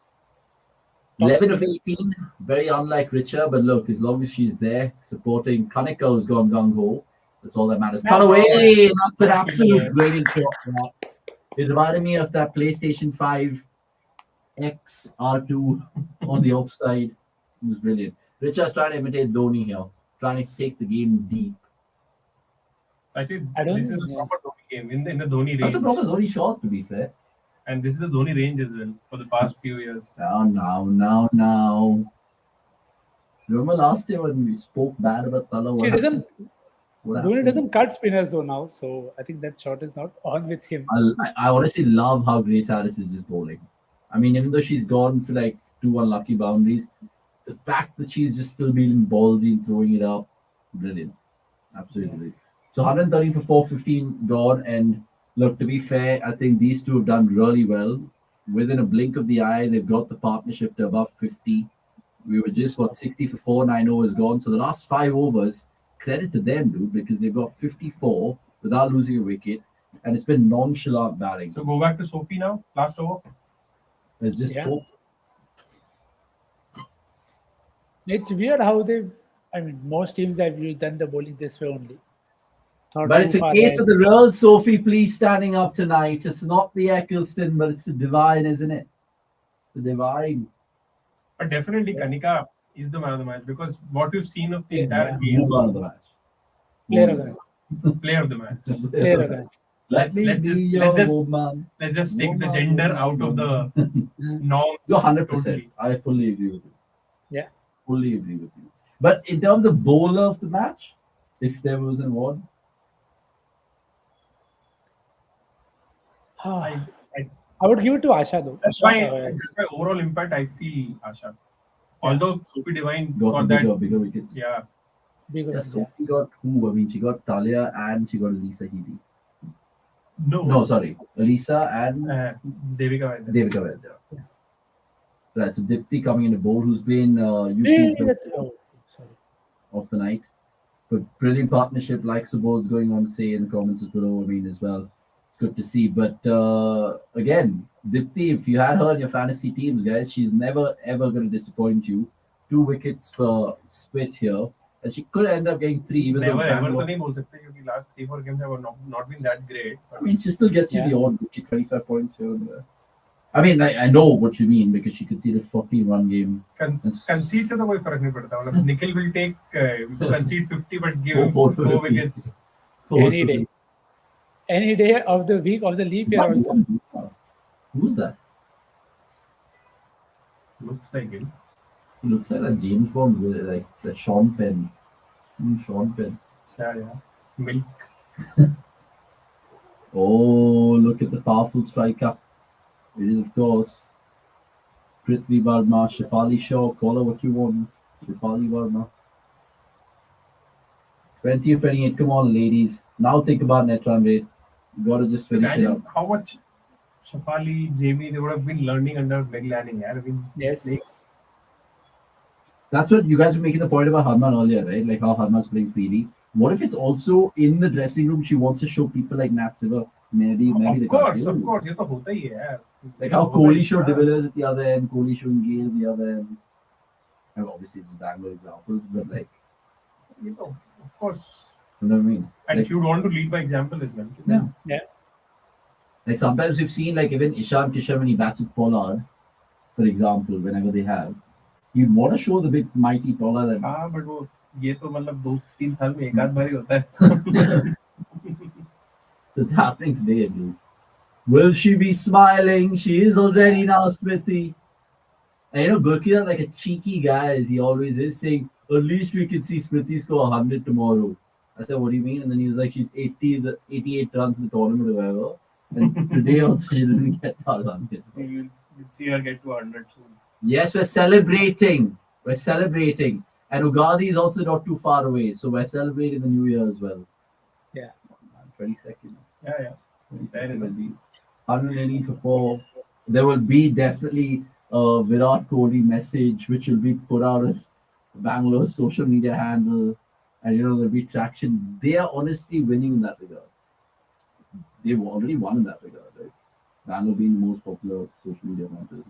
Top 11 of spin. 18, very unlike Richa, but look, as long as she's there supporting, Kanika who's gone gung ho. That's all that matters. Cut away! That's an absolute great shot. It reminded me of that PlayStation 5 X R2 on the offside. It was brilliant. Richa's trying to imitate Dhoni here, trying to take the game deep. So actually, I don't this is know, the yeah. proper Dhoni game in the Dhoni range. That's a proper Dhoni shot, to be fair. And this is the Dhoni range as well for the past few years. Now. Remember last year when we spoke bad about Tala? She doesn't. What Dhoni happened? doesn't cut spinners though now, so I think that shot is not on with him. I honestly love how Grace Harris is just bowling. I mean, even though she's gone for like 2 unlucky boundaries, the fact that she's just still being ballsy and throwing it up, brilliant. Absolutely brilliant. So 130 for 415 gone. And look, to be fair, I think these two have done really well. Within a blink of the eye, they've got the partnership to above 50. We were just, 60 for 4, 9 overs gone. So the last 5 overs, credit to them, dude, because they've got 54 without losing a wicket. And it's been nonchalant batting. So go back to Sophie now. Last over. It's just Yeah. hope. It's weird how they. I mean, most teams have done the bowling this way only. Not But too it's a far case ahead. of the real Sophie, please, standing up tonight. It's not the Eccleston, but it's the divine, isn't it? It's the divine. But definitely Kanika is the man of the match because what we've seen of the entire game, Move on to the match. Player of the match. player of the match. Player of the match. Let's just take the gender out of the norm. You're 100%. Totally. I fully agree with you. Yeah. Fully agree with you. But in terms of bowler of the match, if there was an award, I, I would give it to Asha though. that's why overall impact I feel Asha. Although Sophie Divine got that bigger wickets. yeah. Big Yeah, one, Sophie got who? I mean, she got Talia and she got Elisa Healy. No. No, sorry. Elisa and Devika Vaidya. Devika Vaidya. Right, so Dipti coming in the bowl, who's been Yeah, UP's that's, oh, sorry. of the night. But brilliant partnership, like Subodh's going on to say in the comments as below, I mean, as well. It's good to see. But again, Dipti, if you had her in your fantasy teams, guys, she's never ever going to disappoint you. 2 wickets for split here. And she could end up getting 3 even though Never ever Bangalore- तो नहीं बोल सकते क्योंकि last 3-4 games have not been that great. I mean, she still gets you Yeah. the odd wicket, 25 points here and there. I mean, I know what you mean because she conceded 14-run game. Concede से तो कोई फर्क नहीं पड़ता मतलब Nikhil will take concede 50 but give him Four 4 50. wickets. Any day. Any day of the week of the leap year also. Who's that? Looks like it. He looks like that James Bond with like the Sean Penn. Sean Penn. Yeah. Milk. Oh, look at the powerful striker. It is, of course, Prithvi Barma, Shefali Shaw, call her what you want. Shefali Verma. 20 or 28. Come on, ladies. Now think about net run rate. You got to just finish it Imagine up. how much Shafali, Jamie, they would have been learning under Meg Lanning. I mean, Yes. That's what you guys were making the point about Harman earlier, right? Like how Harman's playing freely. What if it's also in the dressing room? She wants to show people like Nat Silver. Maybe of they course, can't of do. course. ये तो होता ही है यार. Like how Kohli showed De Villiers at the other end, Kohli showing Gale at the other end. And obviously, it's Bangalore examples, but like, You know, of course. you know what I mean? And Like, if you want to lead by example as well. yeah. Yeah. Like sometimes we've seen like even Ishan Kishan when he bats with Pollard, for example, whenever they have, you'd want to show the big mighty Pollard that हाँ, but वो ये तो मतलब 2-3 साल में एक आध बार ही होता है. it's happening today at least. Will she be smiling? She is already now, Smithy. And you know, Gurkira, like a cheeky guy as he always is, saying, at least we can see Smithy score 100 tomorrow. I said, what do you mean? And then he was like, she's 88 runs in the tournament or whatever. And today also she didn't get that 100. So. You'll see her get to 100 soon. Yes, we're celebrating. We're celebrating. And Ugadi is also not too far away. So we're celebrating the new year as well. Yeah. 22nd. Yeah. 22nd will be 180 for 4. There will be definitely a Virat Kohli message which will be put out at Bangalore's social media handle. And you know, there'll be traction. They are honestly winning in that regard. They've already won in that regard, right? Bangalore being the most popular social media market.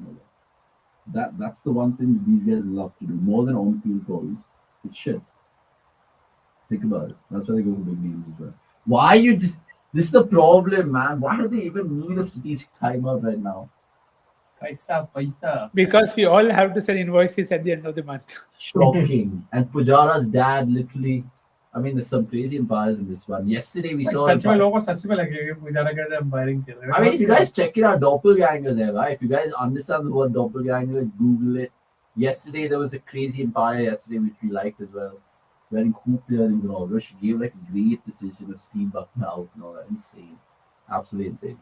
That's the one thing these guys love to do more than on-field calls. It's shit. Think about it. That's why they go for big names as well. Why you just? This is the problem, man. Why do they even need a strategic timeout right now? Paisa. Because we all have to send invoices at the end of the month. Shocking. And Pujara's dad literally. I mean, there's some crazy empires in this one. Yesterday we saw. सच में लोगों को सच में लगेगा कि पुजारा का umpiring कर रहे हैं. I mean, if you guys check it out, doppelgangers there, right? If you guys understand the word doppelganger, Google it. Yesterday there was a crazy empire yesterday which we liked as well. Wearing hoop earrings and all. She gave like a great decision of Steve Buckner out and all that. Insane. Absolutely insane.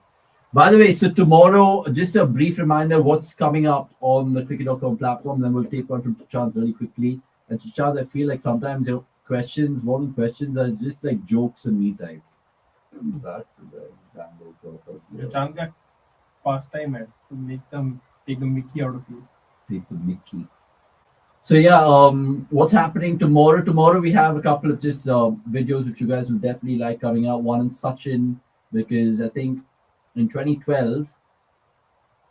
By the way, so tomorrow, just a brief reminder what's coming up on the cricket.com platform. Then we'll take one from Chachand really quickly. And Chachand, I feel like sometimes your questions, modern questions are just like jokes and me type. Chachand का pastime है to take the Mickey out of you. Take the Mickey. So yeah, what's happening tomorrow? Tomorrow we have a couple of just videos which you guys will definitely like coming out. One in Sachin, because I think in 2012,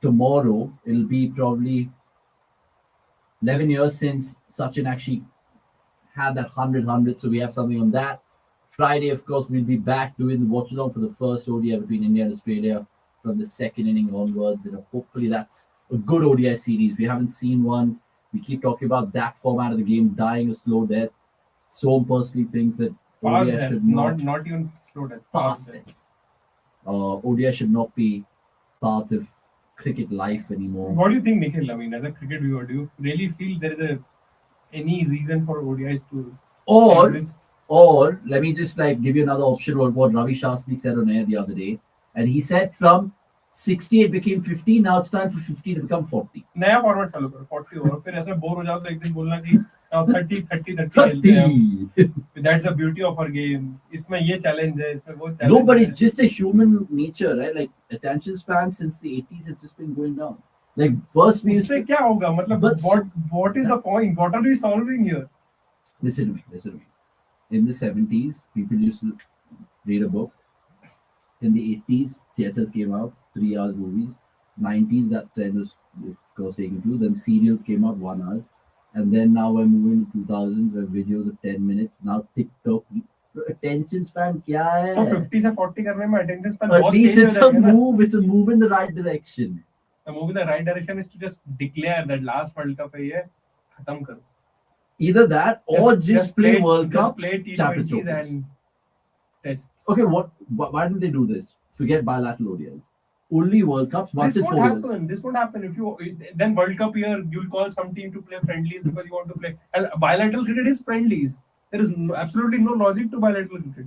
tomorrow it'll be probably 11 years since Sachin actually had that 100. So we have something on that. Friday, of course, we'll be back doing the Watchalong for the first ODI between India and Australia from the second inning onwards. And hopefully that's a good ODI series. We haven't seen one. We keep talking about that format of the game dying a slow death. So personally thinks that Fast ODI death, should not even slow death. Fast death. ODI should not be part of cricket life anymore. What do you think, Nikhil? I mean, as a cricket viewer, do you really feel there is any reason for ODIs to exist? Or let me just like give you another option on what Ravi Shastri said on air the other day. And he said from 60 it became 50, now it's time for 50 to become 40. नया format चालू करो 40 over फिर ऐसा bore हो जाओ तो एक दिन बोलना कि now 30 खेलते हैं. That's the beauty of our game. इसमें ये challenge है, इसमें वो challenge. No, but it's just a human nature, right? Like attention span since the 80s have just been going down. Like first we इससे क्या होगा? मतलब what is the point? What are we solving here? Listen to me. In the 70s, people used to read a book. In the 80s, theaters came out, 3 hours movies. 90s, that trend was of course taken too. Then serials came out 1 hour. And then now we're moving to 2000s where videos of 10 minutes. Now TikTok. Attention span क्या है? तो 50 से 40 करने में attention span At बहुत least change it's हो a जाएगा ना. move. It's a move in the right direction. The move in the right direction is to just declare that last World Cup है ये खत्म करो. Either that or just play World Cup, play Champions T20s Trophies. and tests. Okay, why didn't they do this? Forget bilateral ODIs. Only World Cups once This in won't 4 years. happen. This won't happen. If you then World Cup year, you'll call some team to play friendlies because you want to play. And bilateral cricket is friendlies. There is absolutely no logic to bilateral cricket.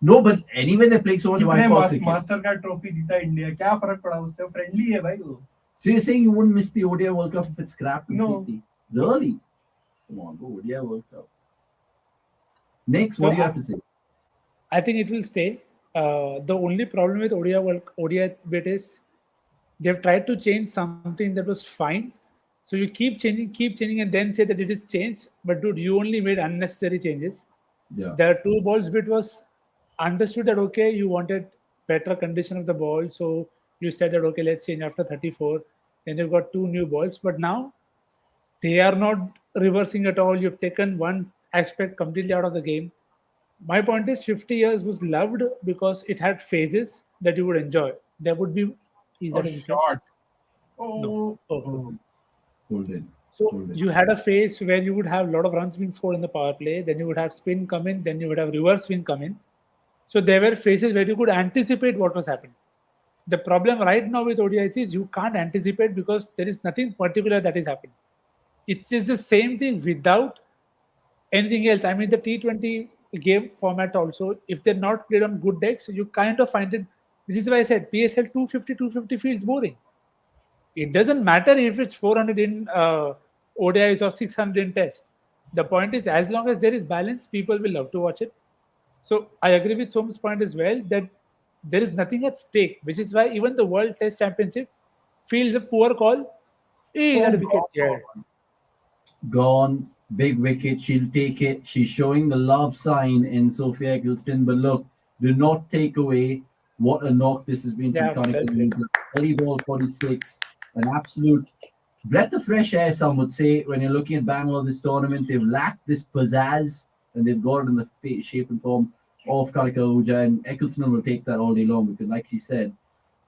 No, but anyway, they're playing so much white ball cricket. Master का trophy जीता India क्या फर्क पड़ा उससे friendly है भाई वो. So you're saying you wouldn't miss the ODI World Cup if it's scrapped completely? No. Really? Come on, go ODI World Cup. Next, So what do you have to say? I think it will stay. The only problem with ODI bit is they've tried to change something that was fine. So you keep changing, and then say that it is changed. But dude, you only made unnecessary changes. Yeah. The two balls bit was understood that okay, you wanted better condition of the ball, so you said that okay, let's change after 34. Then you've got two new balls, but now they are not reversing at all. You've taken one aspect completely out of the game. My point is 50 years was loved because it had phases that you would enjoy. There would be, is Oh, that a wicket? short. No. Oh, Okay. Oh, hold in. So Hold in. you had a phase where you would have a lot of runs being scored in the power play, then you would have spin come in, then you would have reverse swing come in. So there were phases where you could anticipate what was happening. The problem right now with ODIs is you can't anticipate because there is nothing particular that is happening. It's just the same thing without anything else. I mean, the T20 game format also, if they're not played on good decks, you kind of find it. This is why I said PSL 250 feels boring. It doesn't matter if it's 400 in ODIs or 600 in test. The point is, as long as there is balance, people will love to watch it. So I agree with Som's point as well that there is nothing at stake, which is why even the World Test Championship feels a poor call. Is oh that a wicket? Yeah. God. Gone. Big wicket. She'll take it. She's showing the love sign in Sophia Eggleston. But look, do not take away what a knock this has been from Yeah, well played. Kanika. 30 ball 46. An absolute breath of fresh air, some would say, when you're looking at Bangalore this tournament. They've lacked this pizzazz and they've got it in the shape and form of Karika Ahuja. And Eccleston will take that all day long because, like she said,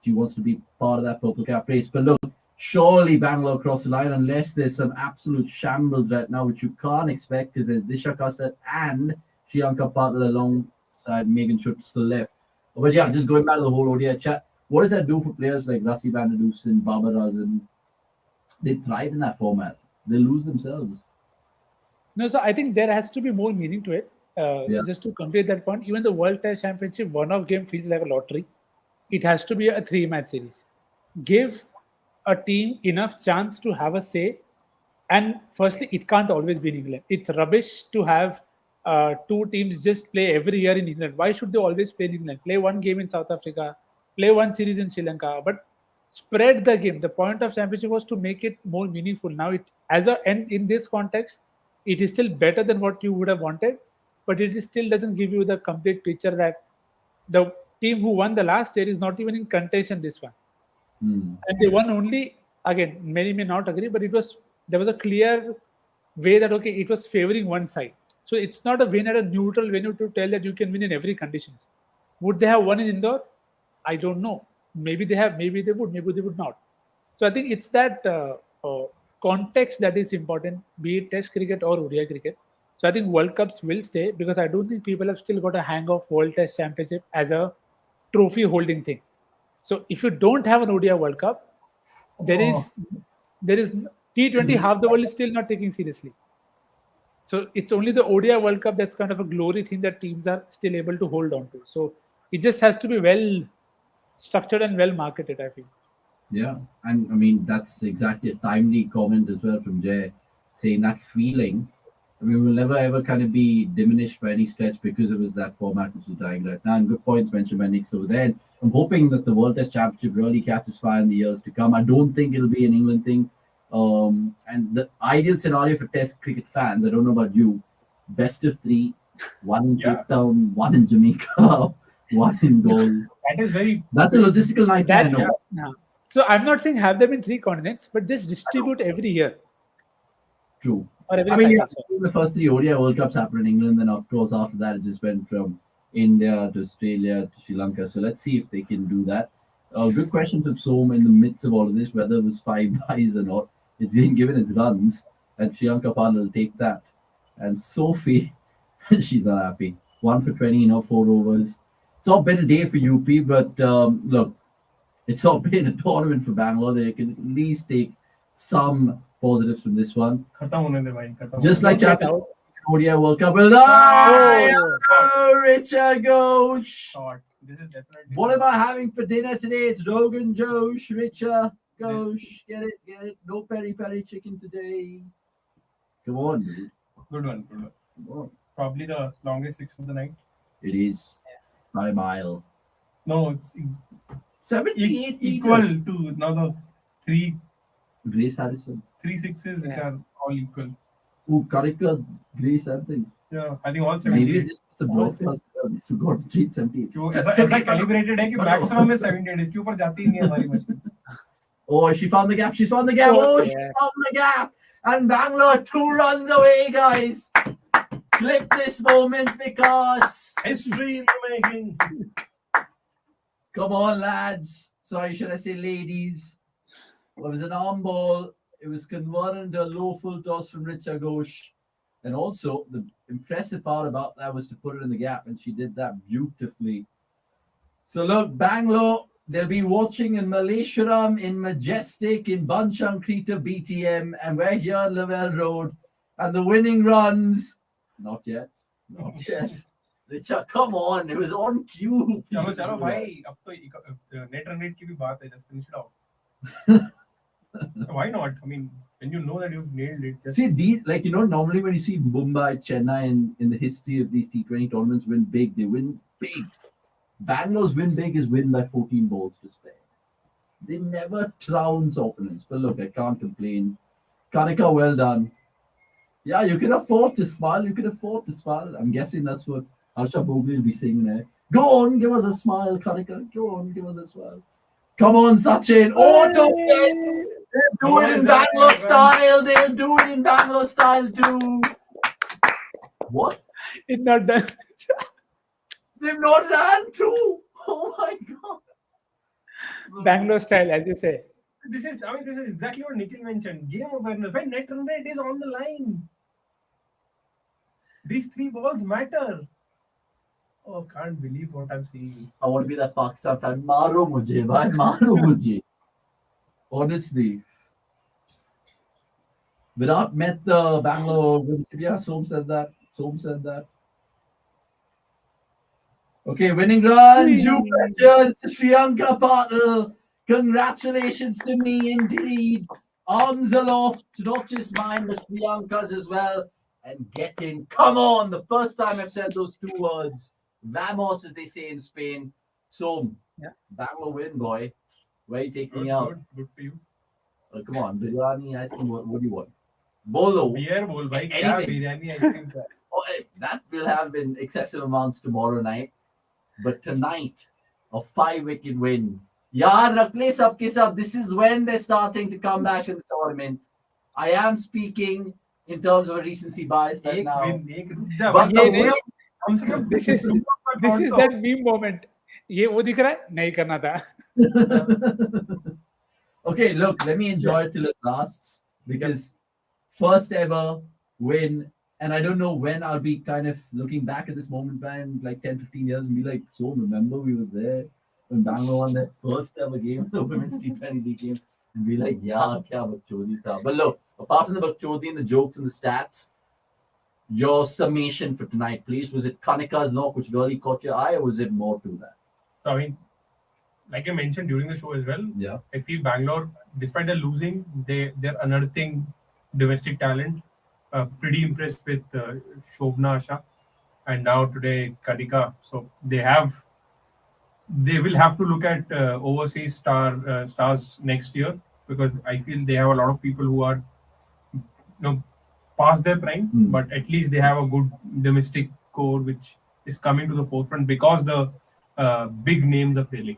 she wants to be part of that purple cap race. But look, surely Bangalore cross the line unless there's some absolute shambles right now, which you can't expect because there's Disha Kasat and Priyanka Patil alongside Megan Schutt still left. But yeah, just going back to the whole ODI chat, what does that do for players like Rassi van der Dusen, Babar Azam? They thrive in that format. They lose themselves. No, so I think there has to be more meaning to it. Yeah. So just to complete that point, even the World Test Championship, one-off game feels like a lottery. It has to be a three-match series. Give a team enough chance to have a say. And firstly, it can't always be in England. It's rubbish to have two teams just play every year in England. Why should they always play in England? Play one game in South Africa, play one series in Sri Lanka, but spread the game. The point of championship was to make it more meaningful. Now, it as a and in this context, it is still better than what you would have wanted, but it still doesn't give you the complete picture that the team who won the last year is not even in contention this one. Hmm. And they won only, again, many may not agree, but there was a clear way that okay, it was favoring one side. So it's not a win at a neutral venue to tell that you can win in every conditions. Would they have won in Indore? I don't know. Maybe they have, maybe they would, maybe they would not. So I think it's that context that is important, be it Test cricket or ODI cricket. So I think World Cups will stay because I don't think people have still got a hang of World Test Championship as a trophy holding thing. So if you don't have an ODI World Cup, there Oh. is T20. Half the world is still not taking seriously. So it's only the ODI World Cup that's kind of a glory thing that teams are still able to hold on to. So it just has to be well structured and well marketed, I feel. Yeah, and I mean that's exactly a timely comment as well from Jay, saying that feeling. I mean, will never ever kind of be diminished by any stretch because it was that format which is dying right now. And good points mentioned by Nick over there. And I'm hoping that the World Test Championship really catches fire in the years to come. I don't think it'll be an England thing. And the ideal scenario for Test cricket fans, I don't know about you, best of three, one in Yeah. Cape Town, one in Jamaica, one in Gold. That is very. That's a logistical nightmare. I That, know. yeah. So I'm not saying have them in three continents, but just distribute every year True. or every I mean, yeah, cycle. the first three ODI World Cups happened in England, then of course after that it just went from India to Australia to Sri Lanka. So let's see if they can do that. Good question from Som in the midst of all of this, whether it was five buys or not. It's been given its runs, and Sri Lanka partner will take that. And Sophie, she's not happy. 1 for 20 in her 4 overs. It's not been a day for UP, but look, it's not been a tournament for Bangalore. They can at least take some positives from this one. खत्म होने दे भाई, खत्म Just होने like they. Get Champions out. League ODI World Cup. Richard Ghosh. Short. This is definitely. What am I having for dinner today? It's Rogan Josh, Richard Ghosh. Get it, get it. No peri peri chicken today. Come on, dude. Good one. Come on. Probably the longest six of the night. It is by a mile. No, it's 78 equal meters. to now the Grace Harrison. 3 sixes which are all equal. Ooh, Karika, Grace, something. Yeah, I think all Maybe 78. it's a broadcast. We forgot to treat 78. क्यों ऐसा calibrated है कि maximum is 78. इसके ऊपर जाती ही नहीं है हमारी machine. Oh, she found the gap. She's found the gap. Oh, she found the gap. And Bangalore 2 runs away, guys. Clip this moment because History in the making. come on, lads. Sorry, should I say ladies? It was an arm ball. It was converted into a low full toss from Richa Ghosh. And also, the impressive part about that was to put it in the gap, and she did that beautifully. So look, Bangalore, they'll be watching in Malleshwaram, in Majestic, in Banshankrita BTM, and we're here on Lavelle Road. And the winning runs, not yet. Richa, come on, it was on cue. चलो भाई अब तो net run rate की भी बात है, just finish it off. Why not? I mean, when you know that you've nailed it. Just... See, these, like, normally when you see Mumbai, Chennai in the history of these T20 tournaments win big, they win big. Bangalore's win big is win by 14 balls to spare. They never trounce opponents. But look, I can't complain. Kanika, well done. Yeah, you can afford to smile. I'm guessing that's what Harsha Bogli will be saying there. Go on, give us a smile, Kanika. Go on, give us a smile. Come on, Sachin. Oh, don't get. They'll do it in Bangalore style. They'll do it in Bangalore style too. What? It's not done. They've not done too. Oh my god. Bangalore style, as you say. This is exactly what Nikhil mentioned. Game awareness. When net run rate is on the line. These 3 balls matter. Oh, can't believe what I'm seeing. I want to be that Pakistan fan. Maro mujhe, bhai. Maro mujhe. Honestly. Virat met the Bangalore. Yeah, Som said that. Okay, winning runs. You legends, Sri Lanka partner. Congratulations to me indeed. Arms aloft, not just mine, but Sri Lanka's as well. And get in. Come on. The first time I've said those 2 words. Vamos, as they say in Spain. So, Bangalore win, boy. Where are you taking me out? Good for you. Come on, biryani, ice cream. What do you want? Bolo. Beer bowl, bhai. Anything. Biryani, ice cream. Oh, that will have in excessive amounts tomorrow night. But tonight, a 5-wicket win. Yaad rakh le sab ke sab. This is when they're starting to come back in the tournament. I am speaking in terms of a recency bias right now. But this is that meme moment. ये वो दिख रहा है नहीं करना था. Okay, look, let me enjoy it till it lasts because first ever win, and I don't know when I'll be kind of looking back at this moment in like 10-15 years and be like, so remember we were there when Bangalore won that first ever game, the women's T20 league game, and be like, yeah, kya bakchodi tha. But look, apart from the bakchodi and the jokes and the stats, your summation for tonight, please. Was it Kanika's knock which really caught your eye, or was it more to that? So, I mean, like I mentioned during the show as well, I feel Bangalore, despite their losing, they're unearthing domestic talent. Pretty impressed with Shobna Asha, and now today Kanika. So they will have to look at overseas stars next year, because I feel they have a lot of people who are past their prime, but at least they have a good domestic core which is coming to the forefront because the big names are failing.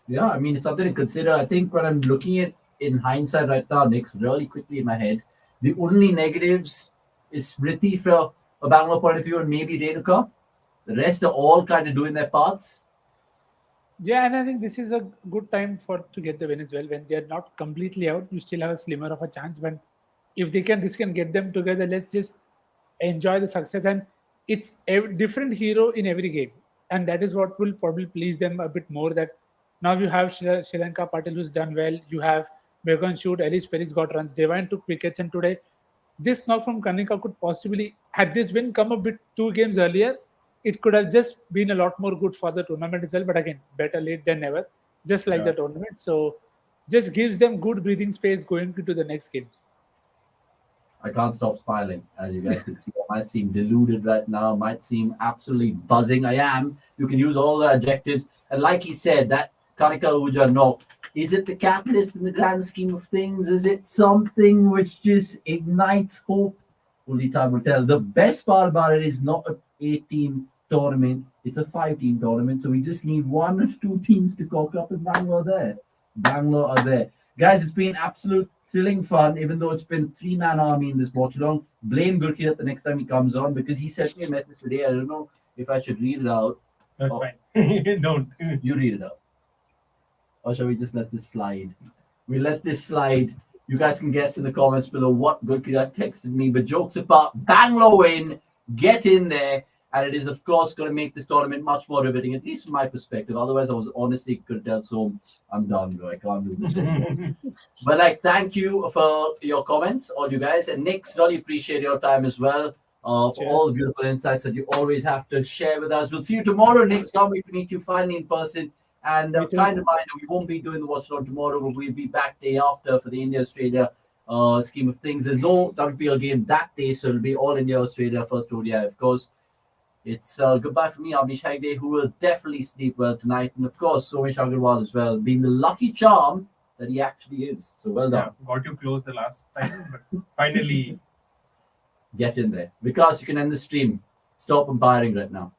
Yeah, I mean, it's something to consider. I think when I'm looking at in hindsight right now, Nick's really quickly in my head, the only negatives is Smriti from a Bangalore point of view and maybe Renuka. The rest are all kind of doing their parts. Yeah, and I think this is a good time to get the win as well. When they are not completely out, you still have a slimmer of a chance. But if this can get them together, let's just enjoy the success. And it's a different hero in every game. And that is what will probably please them a bit more, that now you have Sri Lanka Patil who's done well. You have Megan Shoot, Ellis Perry's got runs. Devine took wickets, and today this knock from Kanika could possibly, had this win come a bit 2 games earlier, it could have just been a lot more good for the tournament as well. But again, better late than never, just like the tournament. So just gives them good breathing space going into the next games. I can't stop smiling, as you guys can see. I might seem deluded right now, might seem absolutely buzzing. I am. You can use all the adjectives. And like he said, that Kanika Uja knock, is it the catalyst in the grand scheme of things? Is it something which just ignites hope? Only time will tell. The best part about it is not a 8-team tournament, it's a 5-team tournament. So we just need 1 or 2 teams to cock up, and Bangalore are there. Guys, it's been absolute thrilling fun, even though it's been 3-man army in this watch along. Blame Gurkhirat the next time he comes on, because he sent me a message today. I don't know if I should read it out. That's fine. Don't. You read it out. Or shall we just let this slide? We let this slide. You guys can guess in the comments below what Gurkhirat texted me. But jokes apart, Bangalore win. Get in there. And it is, of course, going to make this tournament much more riveting, at least from my perspective. Otherwise, I was honestly could tell so I'm done, bro. I can't do this anymore. But like, thank you for your comments, all you guys. And Nick, really appreciate your time as well. For all the beautiful insights that you always have to share with us. We'll see you tomorrow. Nick, can't wait to meet you finally in person. And kind reminder, we won't be doing the watch along tomorrow, but we'll be back day after for the India-Australia scheme of things. There's no WPL game that day, so it'll be all India-Australia first ODI, of course. It's goodbye from me, Amish Hagde, who will definitely sleep well tonight. And of course, Somesh Agarwal as well, being the lucky charm that he actually is. So well done. Yeah, got you close the last time, but finally. Get in there. Because you can end the stream. Stop umpiring right now.